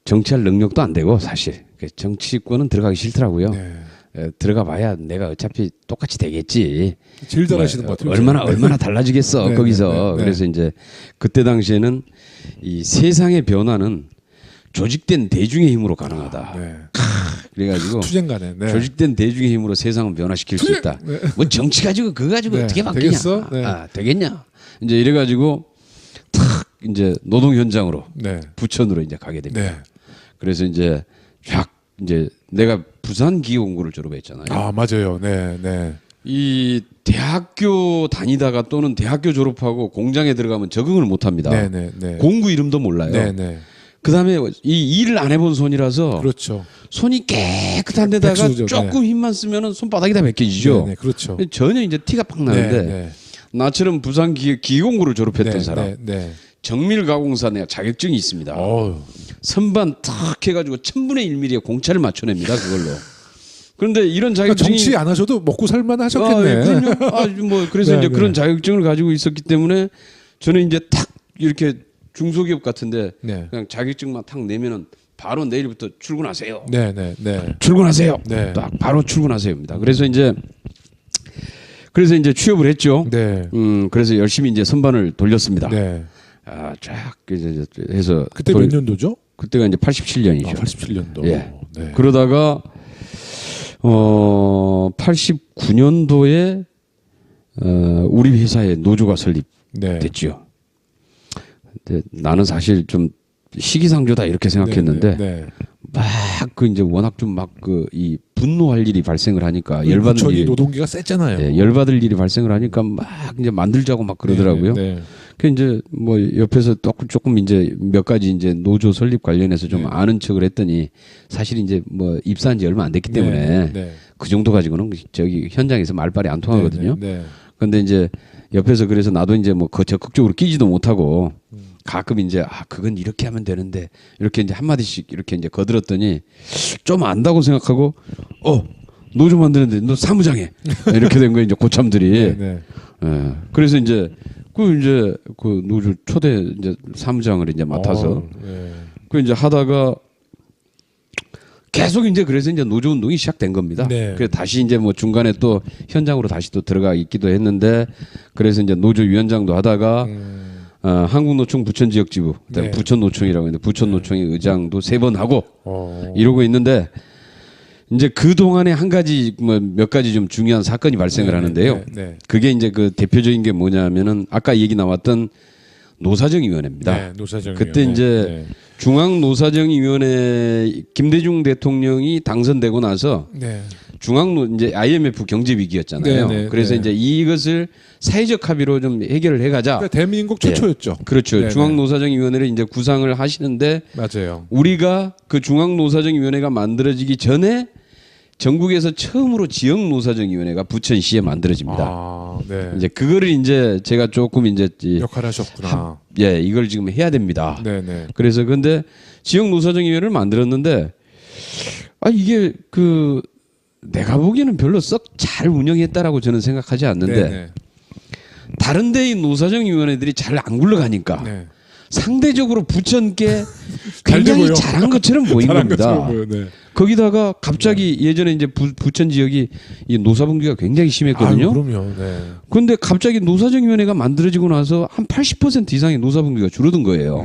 정치할 능력도 안 되고 사실 정치권은 들어가기 싫더라고요.
네.
들어가 봐야 내가 어차피 똑같이 되겠지.
제일 잘하시는 것 같아요.
얼마나 달라지겠어
네,
거기서.
네, 네.
그래서 이제 그때 당시에는 이 세상의 변화는 조직된 대중의 힘으로 가능하다.
네.
그래가지고
투쟁가네. 네.
조직된 대중의 힘으로 세상을 변화시킬 수 있다.
네.
뭐 정치 가지고 그거 가지고
네.
어떻게 바뀌냐?
되겠어? 네.
되겠냐? 이제 이래가지고 탁 이제 노동 현장으로
네.
부천으로 이제 가게 됩니다.
네.
그래서 이제 쫙 이제 내가 부산 기계공고를 졸업했잖아요.
맞아요. 네. 네.
이 대학교 다니다가 또는 대학교 졸업하고 공장에 들어가면 적응을 못 합니다.
네. 네. 네.
공구 이름도 몰라요.
네. 네.
그다음에 이 일을 안 해본 손이라서
그렇죠.
손이 깨끗한 데다가
백수죠.
조금 힘만 쓰면은 손바닥이 다 벗겨지죠.
네, 네, 그렇죠.
전혀 이제 티가 팍 나는데
네, 네.
나처럼 부산 기계공고를 졸업했던
네,
사람
네, 네.
정밀가공사 내가 자격증이 있습니다.
어휴.
선반 탁 해가지고 1000분의 1mm의 공차를 맞춰냅니다. 그걸로. 그런데 이런
그러니까
자격증이
정치 안 하셔도 먹고 살만 하셨겠네.
예, 그럼요. 뭐 그래서
네,
이제
네.
그런 자격증을 가지고 있었기 때문에 저는 이제 탁 이렇게 중소기업 같은데
네.
그냥 자격증만 탁 내면은 바로 내일부터 출근하세요.
네, 네, 네.
출근하세요.
네.
딱 바로 출근하세요입니다. 그래서 이제 취업을 했죠.
네.
그래서 열심히 이제 선반을 돌렸습니다.
네.
쫙 이제 해서
그때 몇 년도죠?
그때가 이제 87년이죠.
87년도.
예.
네.
그러다가 89년도에 우리 회사에 노조가 설립됐지요.
네.
근데 나는 사실 좀 시기상조다 이렇게 생각했는데
네, 네, 네.
막 그 이제 워낙 좀 막 그 이 분노할 일이 발생을 하니까 열받을
부천이
일이
노동기가 셌잖아요.
예, 열받을 일이 발생을 하니까 막 이제 만들자고 막 그러더라고요.
네, 네.
그 이제 뭐 옆에서 조금 이제 몇 가지 이제 노조 설립 관련해서 좀
네.
아는 척을 했더니 사실 이제 뭐 입사한 지 얼마 안 됐기 때문에
네, 네.
그 정도 가지고는 저기 현장에서 말발이 안 통하거든요.
네, 네, 네.
근데 이제 옆에서 그래서 나도 이제 뭐 그 적극적으로 끼지도 못하고 가끔 이제 그건 이렇게 하면 되는데 이렇게 이제 한마디씩 이렇게 이제 거들었더니 좀 안다고 생각하고 노조 만드는데 너 사무장해 이렇게 된 거예요. 이제 고참들이.
네, 네.
예. 그래서 이제 그 노조 초대 이제 사무장을 이제 맡아서
네.
그 이제 하다가 계속 이제 그래서 이제 노조 운동이 시작된 겁니다.
네.
그래서 다시 이제 뭐 중간에 또 현장으로 다시 또 들어가 있기도 했는데 그래서 이제 노조 위원장도 하다가 한국노총 부천지역지부,
네.
부천노총이라고 있는데 부천노총의 의장도 3번 하고
어.
이러고 있는데 이제 그 동안에 한 가지 뭐 몇 가지 좀 중요한 사건이 발생을
네,
하는데요.
네, 네.
그게 이제 그 대표적인 게 뭐냐면은 아까 얘기 나왔던 노사정위원회입니다.
네, 노사정.
그때 이제 중앙노사정위원회 김대중 대통령이 당선되고 나서
네.
이제 IMF 경제 위기였잖아요.
네, 네,
그래서
네.
이제 이것을 사회적 합의로 좀 해결을 해가자.
그러니까 대한민국 최초였죠.
그렇죠.
네,
중앙노사정위원회를 이제 구상을 하시는데
맞아요.
우리가 그 중앙노사정위원회가 만들어지기 전에 전국에서 처음으로 지역노사정위원회가 부천시에 만들어집니다.
아, 네.
이제 그거를 이제 제가 조금 이제
역할을 하셨구나.
이걸 지금 해야 됩니다.
네, 네.
그래서 근데 지역노사정위원회를 만들었는데 이게 그 내가 보기에는 별로 썩 잘 운영했다라고 저는 생각하지 않는데
네, 네.
다른 데의 노사정위원회들이 잘 안 굴러가니까
네.
상대적으로 부천께
잘
굉장히
되고요.
잘한 것처럼 보인
잘한
겁니다.
것처럼 보여요. 네.
거기다가 갑자기 예전에 이제 부천 지역이 이 노사분기가 굉장히 심했거든요.
아유, 그럼요. 네.
그런데 갑자기 노사정위원회가 만들어지고 나서 한 80% 이상의 노사분기가 줄어든 거예요.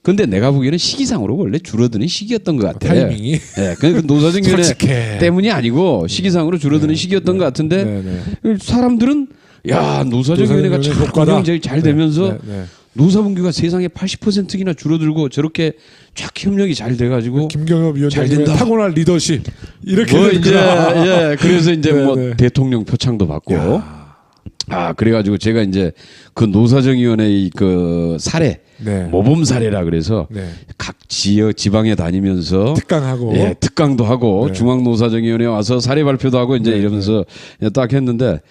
근데 내가 보기에는 시기상으로 원래 줄어드는 시기였던 것 같아.
타이밍이.
네, 그 노사정위원회
솔직해.
때문이 아니고 시기상으로 줄어드는 시기였던 것 같은데
네, 네.
사람들은 야 노사정위원회가 참
효과다.
운영이 잘 되면서
네, 네.
노사분기가 세상에 80%나 줄어들고 저렇게 쫙 협력이 잘 돼가지고
김경엽
잘
위원장님의
된다.
타고난 리더십 이렇게
뭐 이제
됐구나.
그래서 이제
네,
뭐
네.
대통령 표창도 받고 그래가지고 제가 이제 그 노사정위원회의 그 사례
네.
모범 사례라 그래서
네.
각 지방에 다니면서
특강하고.
특강도 하고
네.
중앙노사정위원회 와서 사례 발표도 하고 이제 이러면서 딱 했는데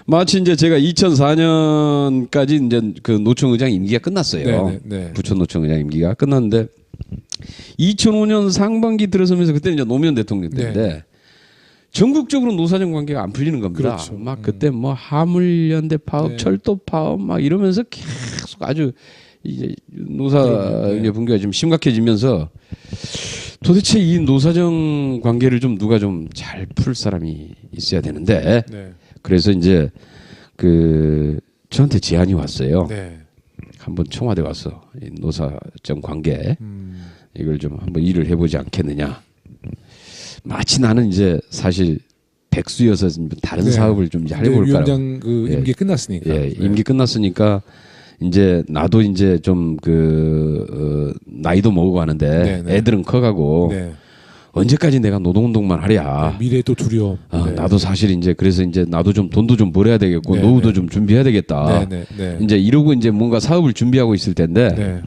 마치 이제 제가 2004년까지 이제 그 노총 의장 임기가 끝났어요.
네, 네, 네.
부천노총 의장 임기가 끝났는데 2005년 상반기 들어서면서 그때는 이제 노무현 대통령 때인데
네.
전국적으로 노사정 관계가 안 풀리는 겁니다.
그렇죠.
막 그때 뭐 화물연대 파업,
네.
철도 파업 막 이러면서 계속 아주 이제 노사
네.
이제 분계가 좀 심각해지면서 도대체 이 노사정 관계를 좀 누가 좀 잘 풀 사람이 있어야 되는데
네.
그래서 이제 그 저한테 제안이 왔어요.
네.
한번 청와대 와서 이 노사정 관계 이걸 좀 한번 일을 해보지 않겠느냐. 마치 나는 이제 사실 백수여서 다른
네.
사업을 좀 이제
근데
해볼까.
위원장 그
예.
임기 끝났으니까.
예,
네.
임기 끝났으니까 이제 나도 이제 좀 나이도 먹고 하는데
네, 네.
애들은 커가고
네.
언제까지 내가 노동운동만 하랴.
미래의 또 두려움. 네.
나도 사실 이제 그래서 이제 나도 좀 돈도 좀 벌어야 되겠고
네,
노후도
네.
좀 준비해야 되겠다.
네, 네, 네.
이제 이러고 이제 뭔가 사업을 준비하고 있을 텐데
네.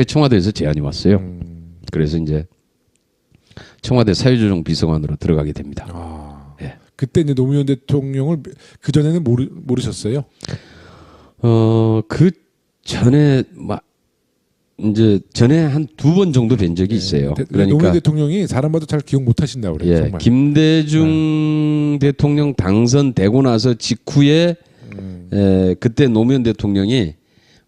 청와대에서 제안이 왔어요. 그래서 이제 청와대 사회조정 비서관으로 들어가게 됩니다. 예.
그때 이제 노무현 대통령을 그 전에는 모르셨어요?
그 전에 이제 전에 한 2번 정도 뵌 적이 있어요. 그러니까
노무현 대통령이 사람 봐도 잘 기억 못 하신다고 그래요.
예,
정말.
김대중 대통령 당선되고 나서 직후에 그때 노무현 대통령이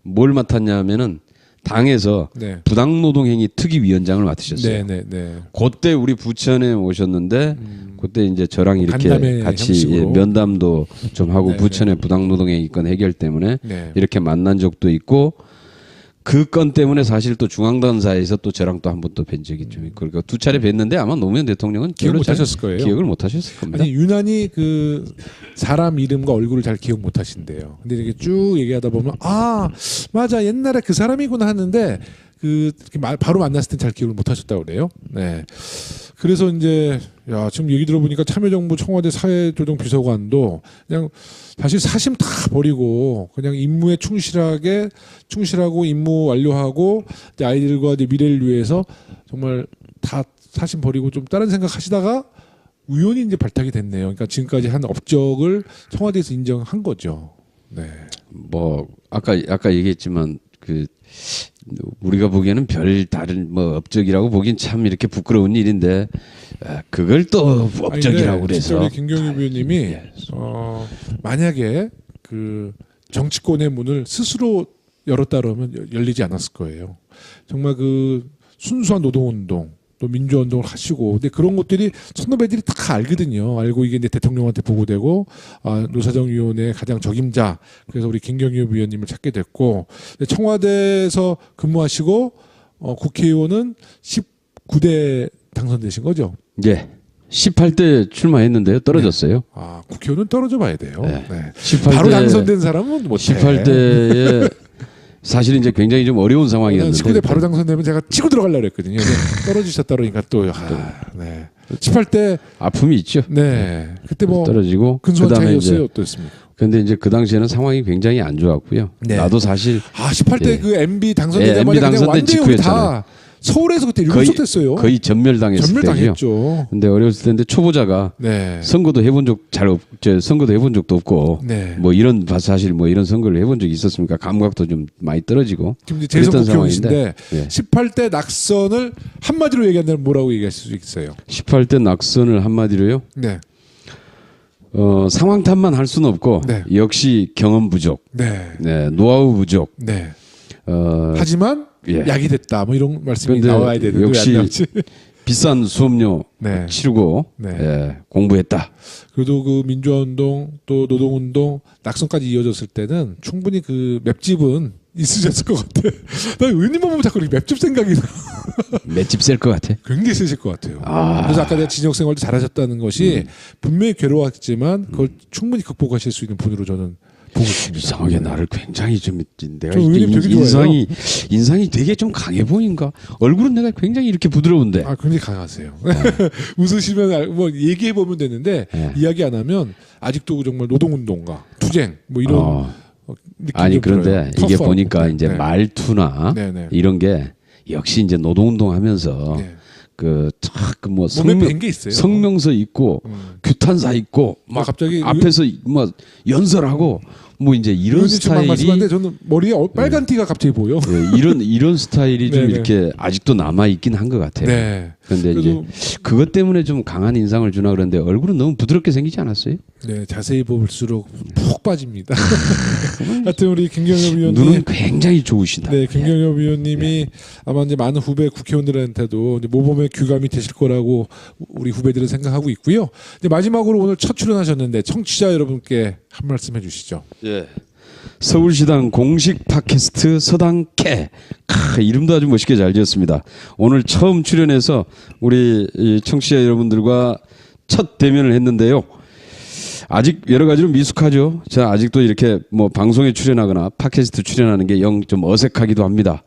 뭘 맡았냐면은 당에서
네.
부당노동행위 특위위원장을 맡으셨어요.
네.
그때 우리 부천에 오셨는데 그때 이제 저랑 이렇게
간담회
같이
형식으로.
면담도 좀 하고
네,
부천의 부당노동행위 건 해결 때문에
네.
이렇게 만난 적도 있고 그 건 때문에 사실 또 중앙단사에서 또 저랑 또 한 번 또 뵌 적이 좀 있고 그러니까 2차례 뵀는데 아마 노무현 대통령은
기억 못 하셨을 거예요.
기억을 못 하셨을 겁니다.
아니 유난히 그 사람 이름과 얼굴을 잘 기억 못 하신대요. 근데 이렇게 쭉 얘기하다 보면 아 맞아 옛날에 그 사람이구나 하는데 그 이렇게 바로 만났을 땐 잘 기억을 못 하셨다고 그래요. 네. 그래서 이제 야 지금 얘기 들어보니까 참여정부 청와대 사회조정비서관도 그냥 사실 사심 다 버리고 그냥 임무에 충실하고 임무 완료하고 이제 아이들과 이제 미래를 위해서 정말 다 사심 버리고 좀 다른 생각 하시다가 우연히 이제 발탁이 됐네요. 그러니까 지금까지 한 업적을 청와대에서 인정한 거죠. 네.
뭐 아까 얘기했지만 그 우리가 보기에는 별 다른 뭐 업적이라고 보긴 참 이렇게 부끄러운 일인데 그걸 또 업적이라고 그래서
우리 김경유 위원님이 만약에 그 정치권의 문을 스스로 열었다 그러면 열리지 않았을 거예요. 정말 그 순수한 노동운동 또 민주운동을 하시고 근데 그런 것들이 선후배들이 다 알거든요. 알고 이게 이제 대통령한테 보고되고 노사정위원회 가장 적임자 그래서 우리 김경유 위원님을 찾게 됐고 청와대에서 근무하시고 국회의원은 19대 당선되신 거죠?
예. 18대 출마했는데요. 떨어졌어요.
아 국회의원은 떨어져 봐야 돼요.
네.
네.
18대
바로 당선된 사람은 못해.
18대에 사실 이제 굉장히 좀 어려운 상황이었는데
19대 바로 당선되면 제가 치고 들어가려고 했거든요. 떨어지셨다 그러니까 또 네. 18대
아픔이 있죠.
네. 그때 뭐
떨어지고
근소한
그다음에
차이였어요.
이제
어떻습니까?
근데 이제 그 당시에는 상황이 굉장히 안 좋았고요.
네.
나도 사실
18대
네.
그 MB
네,
당선되자마자
MB
그냥
당선된
완전히 우리
직후였잖아요.
다 서울에서 그때 일분속됐어요.
거의 전멸당했을 때죠.
전멸당했죠.
근데 어렸을 때인데 초보자가
네.
선거도 해본 선거도 해본 적도 없고
네.
뭐 이런 사실 뭐 이런 선거를 해본 적이 있었습니까? 감각도 좀 많이 떨어지고
지금 이제 재선
그랬던
국회의원이신데
예.
18대 낙선을 한마디로 얘기한다면 뭐라고 얘기하실 수 있어요?
18대 낙선을 한마디로요.
네.
상황 탓만 할 수는 없고
네.
역시 경험 부족,
네.
네, 노하우 부족.
네. 하지만
예.
약이 됐다. 뭐 이런 말씀이
그런데
나와야 되는데
역시
왜안 나오지?
비싼 수업료
네.
치르고
네.
예, 공부했다.
그래도 그 민주화운동 또 노동운동 낙선까지 이어졌을 때는 충분히 그 맵집은 있으셨을 것 같아. 나 의원님만 보면 자꾸 이렇게 맵집 생각이 나.
맷집 셀 것 같아.
굉장히 있으실 것 같아요. 그래서 아까 내가 진역 생활도 잘하셨다는 것이 분명히 괴로웠지만 그걸 충분히 극복하실 수 있는 분으로 저는 보고 있습니다.
이상하게 나를 굉장히 좀 내가
저 의원님 되게 좋아해요.
인상이 되게 좀 강해 보인가? 얼굴은 내가 굉장히 이렇게 부드러운데.
아, 굉장히 강하세요. 웃으시면 뭐 얘기해 보면 되는데
네.
이야기 안 하면 아직도 정말 노동운동가, 투쟁 뭐 이런 느낌이
아니 그런데
들어요.
이게
터프하고.
보니까 이제
네.
말투나
네.
이런 게 역시 이제 노동운동 하면서
네.
그뭐
몸에 밴 게 있어요.
성명서 있고 규탄사 있고 막
갑자기
앞에서 뭐 연설하고 뭐 이제 이런
의원님 지금 막
스타일이
말씀하는데 저는 머리에 빨간 티가 갑자기 보여.
예, 이런 스타일이 좀
네네.
이렇게 아직도 남아 있긴 한 것 같아요.
네.
그런데 이제
그래도
그것 때문에 좀 강한 인상을 주나 그런데 얼굴은 너무 부드럽게 생기지 않았어요?
네, 자세히 볼수록 푹 빠집니다. 하여튼 우리 김경엽 위원님
눈은 굉장히 좋으시다.
네, 김경엽 위원님이 아마 이제 많은 후배 국회의원들한테도 이제 모범의 귀감이 되실 거라고 우리 후배들은 생각하고 있고요. 이제 마지막으로 오늘 첫 출연하셨는데 청취자 여러분께 한 말씀 해주시죠.
예. 서울시당 공식 팟캐스트 서당캐 이름도 아주 멋있게 잘 지었습니다. 오늘 처음 출연해서 우리 이 청취자 여러분들과 첫 대면을 했는데요. 아직 여러 가지로 미숙하죠. 제가 아직도 이렇게 뭐 방송에 출연하거나 팟캐스트 출연하는 게 영 좀 어색하기도 합니다.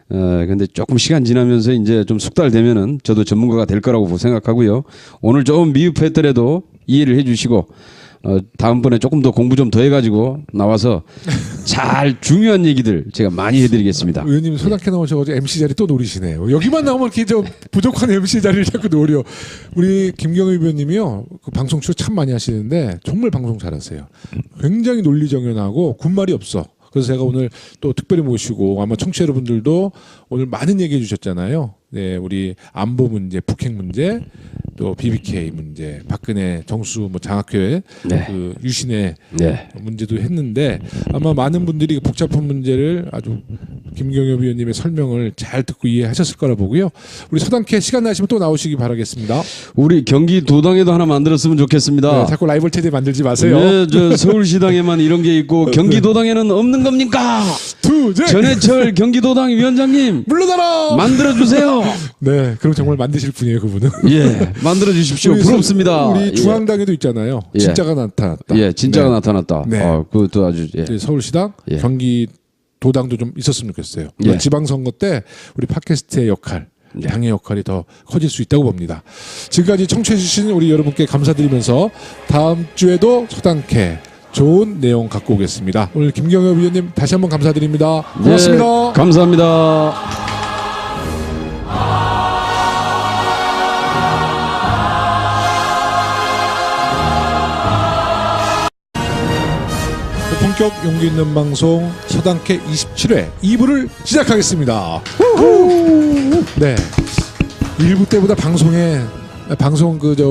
근데 조금 시간 지나면서 이제 좀 숙달되면은 저도 전문가가 될 거라고 생각하고요. 오늘 좀 미흡했더라도 이해를 해주시고 다음번에 조금 더 공부 좀 더 해가지고 나와서 잘 중요한 얘기들 제가 많이 해드리겠습니다.
의원님 소당케 나오셔가지고 MC 자리 또 노리시네요. 여기만 나오면 이렇게 좀 부족한 MC 자리를 자꾸 노려. 우리 김경희 의원님이요, 그 방송 출연 참 많이 하시는데 정말 방송 잘하세요. 굉장히 논리정연하고 군말이 없어. 그래서 제가 오늘 또 특별히 모시고 아마 청취자 여러분들도 오늘 많은 얘기해 주셨잖아요. 네, 우리 안보 문제, 북핵 문제, 또 BBK 문제, 박근혜 정수 뭐 장학회
네.
그 유신의
네.
문제도 했는데 아마 많은 분들이 그 복잡한 문제를 아주 김경엽 위원님의 설명을 잘 듣고 이해하셨을 거라 보고요. 우리 서당캐 시간 나시면 또 나오시기 바라겠습니다.
우리 경기도당에도 하나 만들었으면 좋겠습니다.
네, 자꾸 라이벌 체제 만들지 마세요.
네, 저 서울시당에만 이런 게 있고 경기도당에는 없는 겁니까?
투쟁!
전해철 경기도당 위원장님
물러나라!
만들어 주세요.
네, 그럼 정말 만드실 분이에요, 그분은.
예, 만들어 주십시오.
우리
부럽습니다.
우리 중앙당에도 있잖아요.
예.
진짜가 나타났다.
예, 진짜가
네.
나타났다.
네.
그것도 아주 예.
네, 서울시당,
예.
경기도당도 좀 있었으면 좋겠어요.
예.
지방선거 때 우리 팟캐스트의 역할,
네.
당의 역할이 더 커질 수 있다고 봅니다. 지금까지 청취해주신 우리 여러분께 감사드리면서 다음 주에도 서당캐 좋은 내용 갖고 오겠습니다. 오늘 김경엽 위원님 다시 한번 감사드립니다. 고맙습니다.
예, 감사합니다.
본격 용기 있는 방송 서당캐 27회 2부를 시작하겠습니다. 네, 1부 때보다 방송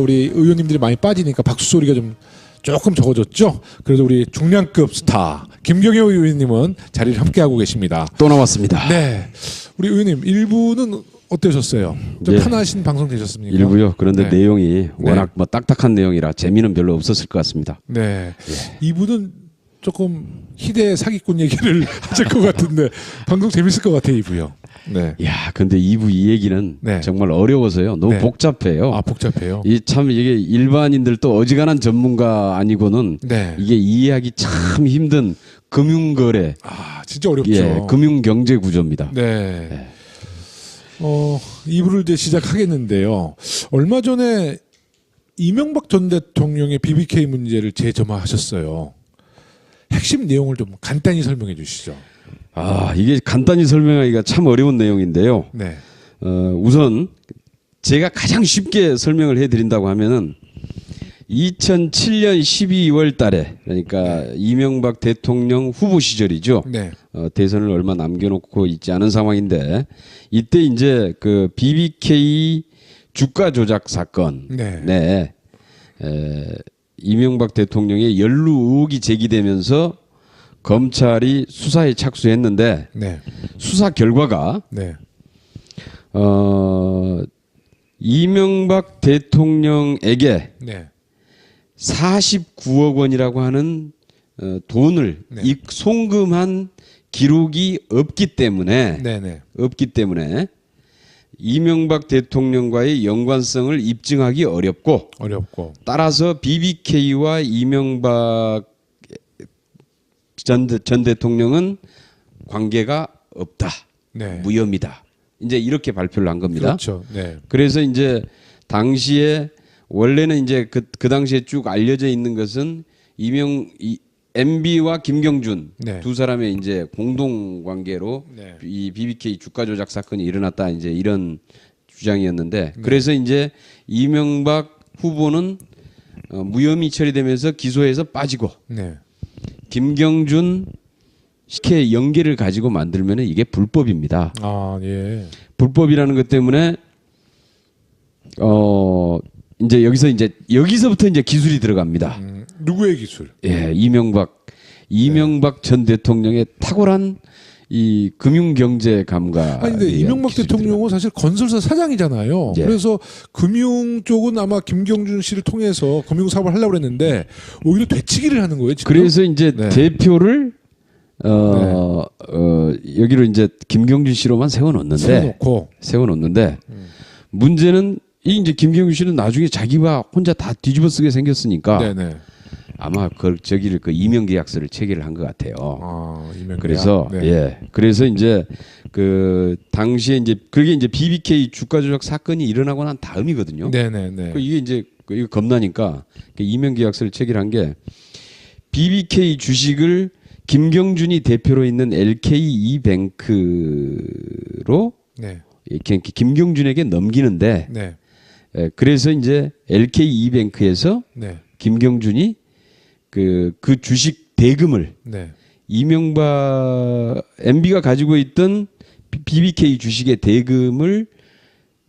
우리 의원님들이 많이 빠지니까 박수 소리가 좀 조금 적어졌죠. 그래도 우리 중량급 스타 김경엽 의원님은 자리를 함께 하고 계십니다.
또 나왔습니다.
네, 우리 의원님 1부는 어떠셨어요? 좀
예.
편하신 방송 되셨습니까?
일부요. 그런데
네.
내용이 워낙 뭐 딱딱한 내용이라 재미는 별로 없었을 것 같습니다.
네, 2부는 조금 희대 사기꾼 얘기를 하실 것 같은데 방송 재밌을 것 같아요, 2부요. 네.
야, 근데 2부 이 얘기는
네.
정말 어려워서요. 너무
네.
복잡해요.
아, 복잡해요.
이게 일반인들 또 어지간한 전문가 아니고는
네.
이게 이해하기 참 힘든 금융거래,
아, 진짜 어렵죠.
예, 금융경제 구조입니다.
네. 2부를 이제 시작하겠는데요. 얼마 전에 이명박 전 대통령의 BBK 문제를 재점화하셨어요. 핵심 내용을 좀 간단히 설명해 주시죠.
아, 이게 간단히 설명하기가 참 어려운 내용인데요.
네.
우선 제가 가장 쉽게 설명을 해드린다고 하면은 2007년 12월 달에 그러니까 이명박 대통령 후보 시절이죠.
네.
대선을 얼마 남겨놓고 있지 않은 상황인데 이때 이제 그 BBK 주가 조작 사건,
네.
이명박 대통령의 연루 의혹이 제기되면서 검찰이 수사에 착수했는데
네.
수사 결과가
네.
이명박 대통령에게
네.
49억 원이라고 하는 돈을
네.
송금한 기록이 없기 때문에
네.
이명박 대통령과의 연관성을 입증하기 어렵고 따라서 BBK와 이명박 전 대통령은 관계가 없다.
네.
무혐의다. 이제 이렇게 발표를 한 겁니다.
그렇죠. 네.
그래서 이제 당시에 원래는 이제 그 당시에 쭉 알려져 있는 것은 MB와 김경준
네.
두 사람의 이제 공동 관계로
네.
이 BBK 주가 조작 사건이 일어났다 이제 이런 주장이었는데 그래서 이제 이명박 후보는 무혐의 처리되면서 기소해서 빠지고
네.
김경준 식혜 연계를 가지고 만들면 이게 불법입니다.
아, 예.
불법이라는 것 때문에 이제 여기서부터 이제 기술이 들어갑니다.
누구의 기술?
예, 이명박 전 대통령의 탁월한 이 금융경제 감각.
아니 근데 이명박 대통령은 사실 건설사 사장이잖아요.
예.
그래서 금융 쪽은 아마 김경준 씨를 통해서 금융 사업을 하려고 그랬는데 오히려 되치기를 하는 거예요. 지금?
그래서 이제
네.
대표를 여기로 이제 김경준 씨로만 세워놓는데 문제는 이 이제 김경준 씨는 나중에 자기가 혼자 다 뒤집어쓰게 생겼으니까
네네.
아마 저기를 이명 계약서를 체결을 한 것 같아요.
아, 이명
그래서
계약? 네.
예, 그래서 이제 그 당시에 이제 그게 이제 BBK 주가 조작 사건이 일어나고 난 다음이거든요.
네네네.
이게 이제 이거 겁나니까 이명 계약서를 체결한 게 BBK 주식을 김경준이 대표로 있는 LKE뱅크로
네.
이렇게 김경준에게 넘기는데
네.
그래서 이제 LKE뱅크에서
네.
김경준이 그 주식 대금을
네.
이명박 MB가 가지고 있던 BBK 주식의 대금을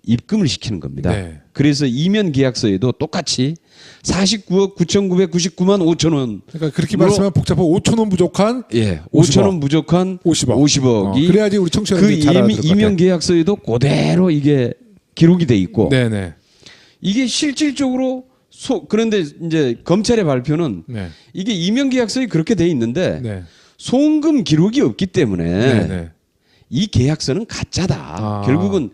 입금을 시키는 겁니다.
네.
그래서 이면 계약서에도 똑같이 49억 9,999만 5천 원.
그러니까 그렇게 말씀하면 복잡하고 5천 원 부족한
예,
50억.
5천 원 부족한
50억.
50억이
그래야지 우리 청취자들이 잘 알아들을 것 같아요.
이면 계약서에도 그대로 이게 기록이 돼 있고
네네.
이게 실질적으로 그런데 이제 검찰의 발표는
네.
이게 이면 계약서에 그렇게 돼 있는데
네.
송금 기록이 없기 때문에
네네.
이 계약서는 가짜다.
아.
결국은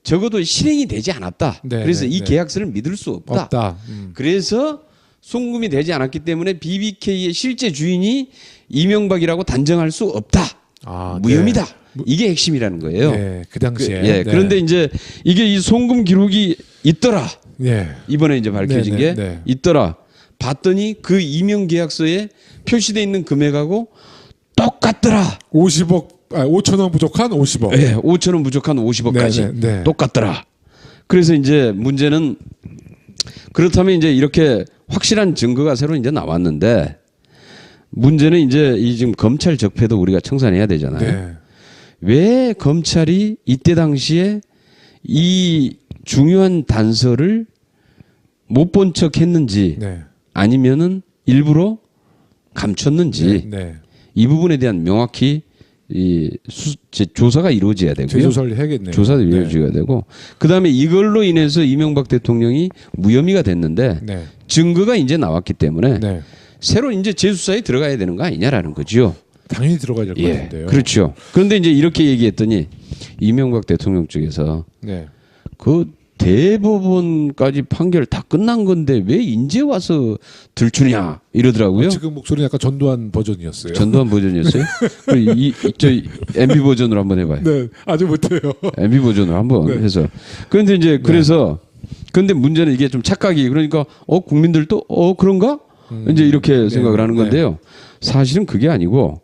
적어도 실행이 되지 않았다.
네,
그래서
네,
이
네.
계약서를 믿을 수 없다.
없다.
그래서 송금이 되지 않았기 때문에 BBK의 실제 주인이 이명박이라고 단정할 수 없다.
아,
무혐의다.
네.
이게 핵심이라는 거예요.
네. 그 당시에.
네. 그런데 이제 이게 이 송금 기록이 있더라.
네.
이번에 이제 밝혀진
네,
게
네, 네.
있더라. 봤더니 그 이명 계약서에 표시되어 있는 금액하고 똑같더라.
5천 원 부족한 50억.
네, 5천 원 부족한 50억까지
네, 네, 네.
똑같더라. 그래서 이제 문제는 그렇다면 이제 이렇게 확실한 증거가 새로 이제 나왔는데 문제는 이제 이 지금 검찰 적폐도 우리가 청산해야 되잖아요.
네.
왜 검찰이 이때 당시에 이 중요한 단서를 못 본 척 했는지
네.
아니면은 일부러 감췄는지
네.
이 부분에 대한 명확히 조사가 이루어져야 되고요.
재조사를 해야겠네요.
조사도
네.
이루어져야 되고 그다음에 이걸로 인해서 이명박 대통령이 무혐의가 됐는데
네.
증거가 이제 나왔기 때문에
네.
새로 이제 재수사에 들어가야 되는 거 아니냐라는 거죠.
당연히 들어가야 될 것
예,
같은데요.
그렇죠. 그런데 이제 이렇게 얘기했더니 이명박 대통령 쪽에서
네.
그 대법원까지 판결 다 끝난 건데 왜 이제 와서 들추냐 이러더라고요.
지금 목소리는 약간 전두환 버전이었어요.
전두환 버전이었어요. 저 MB 버전으로 한번 해봐요.
네. 아주 못해요.
MB 버전으로 한번
네.
해서. 그런데 이제 그래서 근데 문제는 이게 좀 착각이 그러니까 국민들도 그런가 이제 이렇게 생각을 하는 건데요. 사실은 그게 아니고.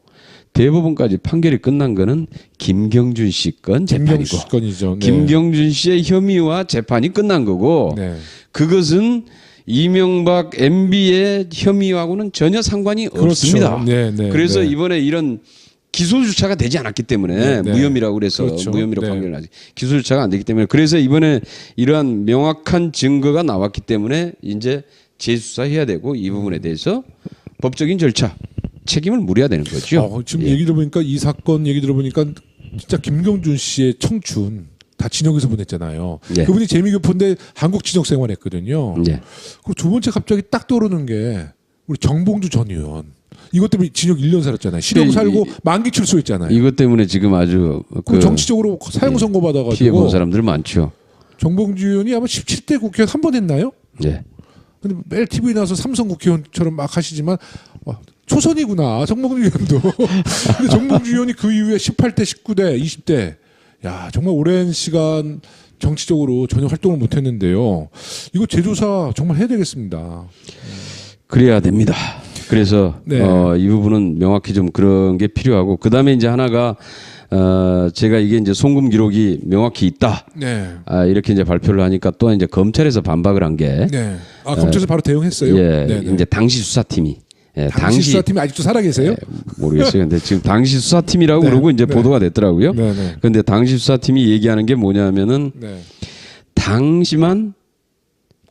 대법원까지 판결이 끝난 거는 김경준 씨 건 재판이고
김경준 건이죠. 네.
김경준 씨의 혐의와 재판이 끝난 거고
네.
그것은 이명박 MB의 혐의하고는 전혀 상관이
그렇죠.
없습니다.
네, 네,
그래서
네.
이번에 이런 기소조차가 되지 않았기 때문에
네, 네.
무혐의라고 그래서
그렇죠.
무혐의로
네.
판결을 하지 기소조차가 안 되기 때문에 그래서 이번에 이러한 명확한 증거가 나왔기 때문에 이제 재수사해야 되고 이 부분에 대해서 법적인 절차 책임을 물어야 되는 거죠.
지금
예.
얘기 들어보니까 이 사건 얘기 들어보니까 진짜 김경준 씨의 청춘 다 진역에서 보냈잖아요.
예.
그분이 재미교포인데 한국 진역 생활했거든요.
예.
그리고 두 번째 갑자기 딱 떠오르는 게 우리 정봉주 전 의원. 이것 때문에 진역 1년 살았잖아요. 실형 살고 만기 출소했잖아요.
이것 때문에 지금 아주
그 정치적으로 사형 선고
피해 본
받아가지고
사람들 많죠.
정봉주 의원이 아마 17대 국회의원 한 번 했나요?
예.
근데 매일 TV에 나와서 삼성 국회의원처럼 막 하시지만 초선이구나 정봉주 의원도. 근데 정봉주 의원이 그 이후에 18대, 19대, 20대 야 정말 오랜 시간 정치적으로 전혀 활동을 못했는데요. 이거 재조사 정말 해야 되겠습니다.
그래야 됩니다. 그래서
네.
이 부분은 명확히 좀 그런 게 필요하고 그 다음에 이제 하나가 제가 이게 이제 송금 기록이 명확히 있다.
네.
이렇게 이제 발표를 하니까 또 이제 검찰에서 반박을 한 게
네. 검찰에서 바로 대응했어요.
예,
네, 네.
이제 당시 수사팀이
당시 수사팀이 아직도 살아계세요?
모르겠어요. 근데 지금 당시 수사팀이라고
네,
그러고 이제
네.
보도가 됐더라고요.
네, 네.
근데 당시 수사팀이 얘기하는 게 뭐냐면은
네.
당시만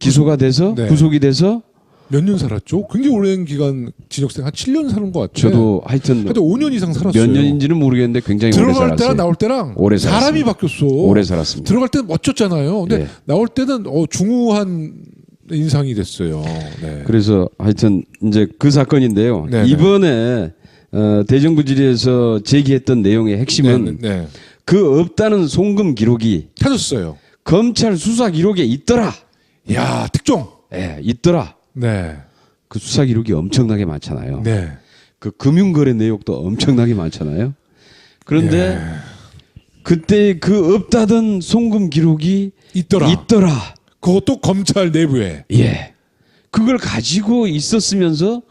기소가 돼서
네.
구속이 돼서
몇 년 살았죠? 굉장히 오랜 기간 진역생 한 7년 사는 것 같아요.
저도 하여튼
5년 이상 살았어요.
몇 년인지는 모르겠는데 굉장히 오래
들어갈
살았어요.
때랑 나올 때랑
오래
사람이
살았습니다.
바뀌었어.
오래 살았습니다.
들어갈 때는 멋졌잖아요. 근데
예.
나올 때는 중후한 인상이 됐어요. 네.
그래서 하여튼 이제 그 사건인데요.
네네.
이번에 대전구 질의에서 제기했던 내용의 핵심은
네, 네.
그 없다는 송금 기록이
찾았어요.
검찰 수사 기록에 있더라.
야 특종.
예, 있더라.
네.
그 수사 기록이 엄청나게 많잖아요.
네.
그 금융거래 내역도 엄청나게 많잖아요. 그런데
예.
그때 그 없다던 송금 기록이
있더라.
있더라.
그것도 검찰 내부에.
예. 그걸 가지고 있었으면서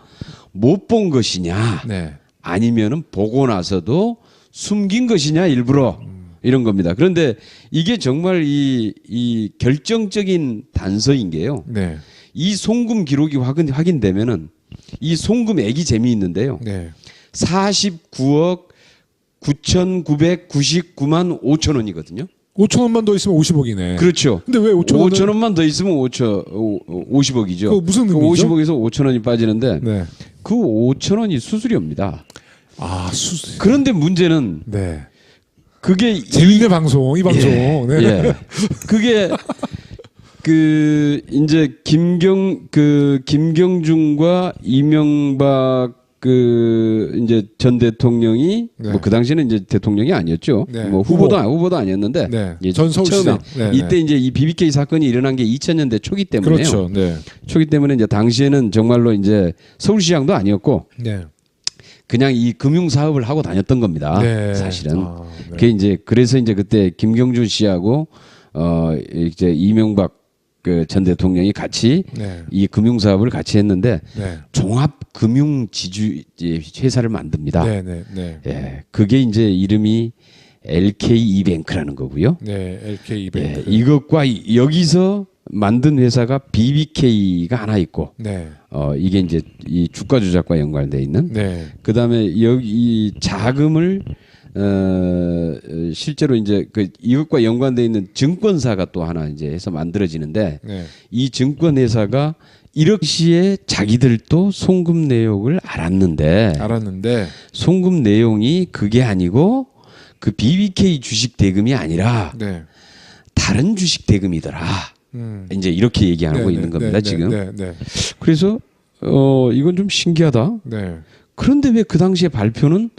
못 본 것이냐
네.
아니면은 보고 나서도 숨긴 것이냐 일부러 이런 겁니다. 그런데 이게 정말 이 결정적인 단서인 게요.
네.
이 송금 기록이 확인되면은 이 송금액이 재미있는데요.
네.
49억 9,999만 5천 원이거든요.
5천 원만 더 있으면 50억이네.
그렇죠.
근데 왜 5천 원?
5천 원만 더 있으면 50억이죠.
그거 무슨 의미죠?
50억에서 5천 원이 빠지는데
네.
그 5천 원이 수수료입니다.
아,
그런데 문제는
네.
그게
재밌네 방송. 이 방송.
예,
네.
예. 그게 이제 김경준과 이명박 이제 전 대통령이
네.
뭐 그 당시에는 이제 대통령이 아니었죠.
네.
뭐 후보도 아니었는데
네.
예,
전 서울시장.
처음에
네,
이때 이제 이 BBK 사건이 일어난 게 2000년대 초기 때문에요.
그렇죠. 네.
초기 때문에 이제 당시에는 정말로 이제 서울시장도 아니었고
네.
그냥 이 금융 사업을 하고 다녔던 겁니다.
네.
사실은.
아, 네.
그게 이제 그래서 이제 그때 김경준 씨하고 이제 이명박 전 대통령이 같이
네.
이 금융 사업을 같이 했는데
네.
종합 금융 지주 회사를 만듭니다.
네. 네. 네.
예. 그게 이제 이름이 LKE뱅크라는 거고요.
네. LK
예.
이벤트.
이것과 여기서 만든 회사가 BBK가 하나 있고
네.
이게 이제 이 주가 조작과 연관돼 있는
네.
그다음에 여기 이 자금을 실제로 이제 이것과 연관돼 있는 증권사가 또 하나 이제 해서 만들어지는데
네.
이 증권회사가 1억 시에 자기들도 송금 내역을 알았는데
알았는데
송금 내용이 그게 아니고 그 BBK 주식 대금이 아니라
네.
다른 주식 대금이더라. 이제 이렇게 얘기하고 있는 겁니다, 지금.
네. 네.
그래서 이건 좀 신기하다.
네.
그런데 왜 그 당시에 발표는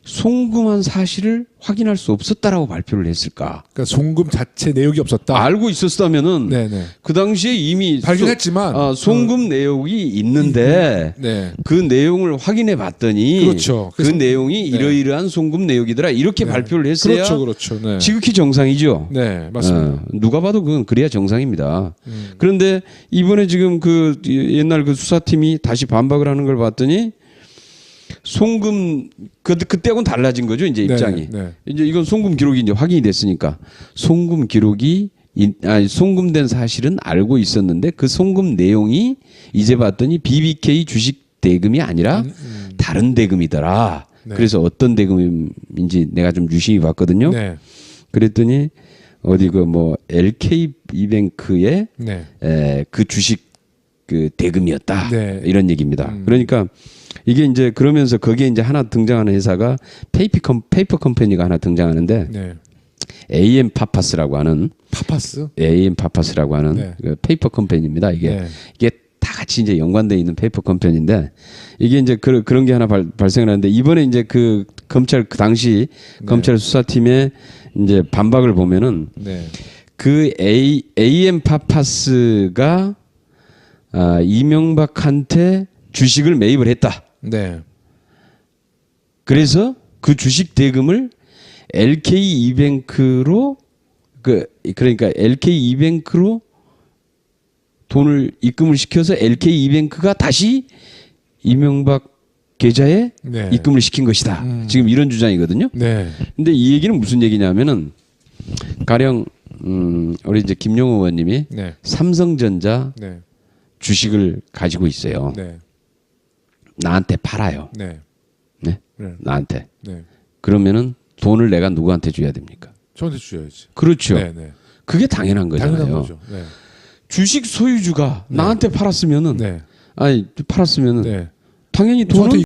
송금한 사실을 확인할 수 없었다라고 발표를 했을까?
그러니까 송금 자체 내역이 없었다.
알고 있었다면은
네, 네.
그 당시에 이미
발견했지만
송금 내역이 있는데
네.
그 내용을 확인해 봤더니
그렇죠.
그 내용이 이러이러한 송금 내역이더라 이렇게
네.
발표를 했어야
그렇죠. 그렇죠. 네.
지극히 정상이죠.
네, 맞습니다.
누가 봐도 그건 그래야 정상입니다. 그런데 이번에 지금 그 옛날 그 수사팀이 다시 반박을 하는 걸 봤더니 송금 그때하고는 달라진 거죠 이제 입장이.
네.
이제 이건 송금 기록이 이제 확인이 됐으니까 송금 기록이 송금된 사실은 알고 있었는데 그 송금 내용이 이제 봤더니 BBK 주식 대금이 아니라 다른 대금이더라.
네.
그래서 어떤 대금인지 내가 좀 유심히 봤거든요.
네.
그랬더니 어디 그 뭐 LK 이뱅크의
네.
그 주식 그 대금이었다.
네.
이런 얘기입니다. 그러니까 이게 이제 그러면서 거기에 이제 하나 등장하는 회사가 페이퍼 컴퍼니가 하나 등장하는데
네.
AM 파파스라고 하는
파파스?
그 페이퍼 컴퍼니입니다. 이게 다 같이 이제 연관되어 있는 페이퍼 컴퍼니인데 이게 이제 그런 게 하나 발생을 하는데 이번에 이제 그 검찰 그 당시 검찰 수사팀의 이제 반박을 보면은 그 AM 파파스가 이명박한테 주식을 매입을 했다.
네.
그래서 그 주식 대금을 LK 이뱅크로 그러니까 LK 이뱅크로 돈을 입금을 시켜서 LK 이뱅크가 다시 이명박 계좌에 입금을 시킨 것이다. 지금 이런 주장이거든요.
네.
근데 이 얘기는 무슨 얘기냐면은 가령 우리 이제 김용호 의원님이 삼성전자 주식을 가지고 있어요.
네.
나한테 팔아요.
네.
네? 나한테.
네.
그러면은 돈을 내가 누구한테 줘야 됩니까?
저한테 주셔야지.
그렇죠.
네, 네.
그게 당연한 거잖아요.
당연한 거죠. 네.
주식 소유주가 나한테 팔았으면은
네.
팔았으면은
네.
당연히 돈은
저한테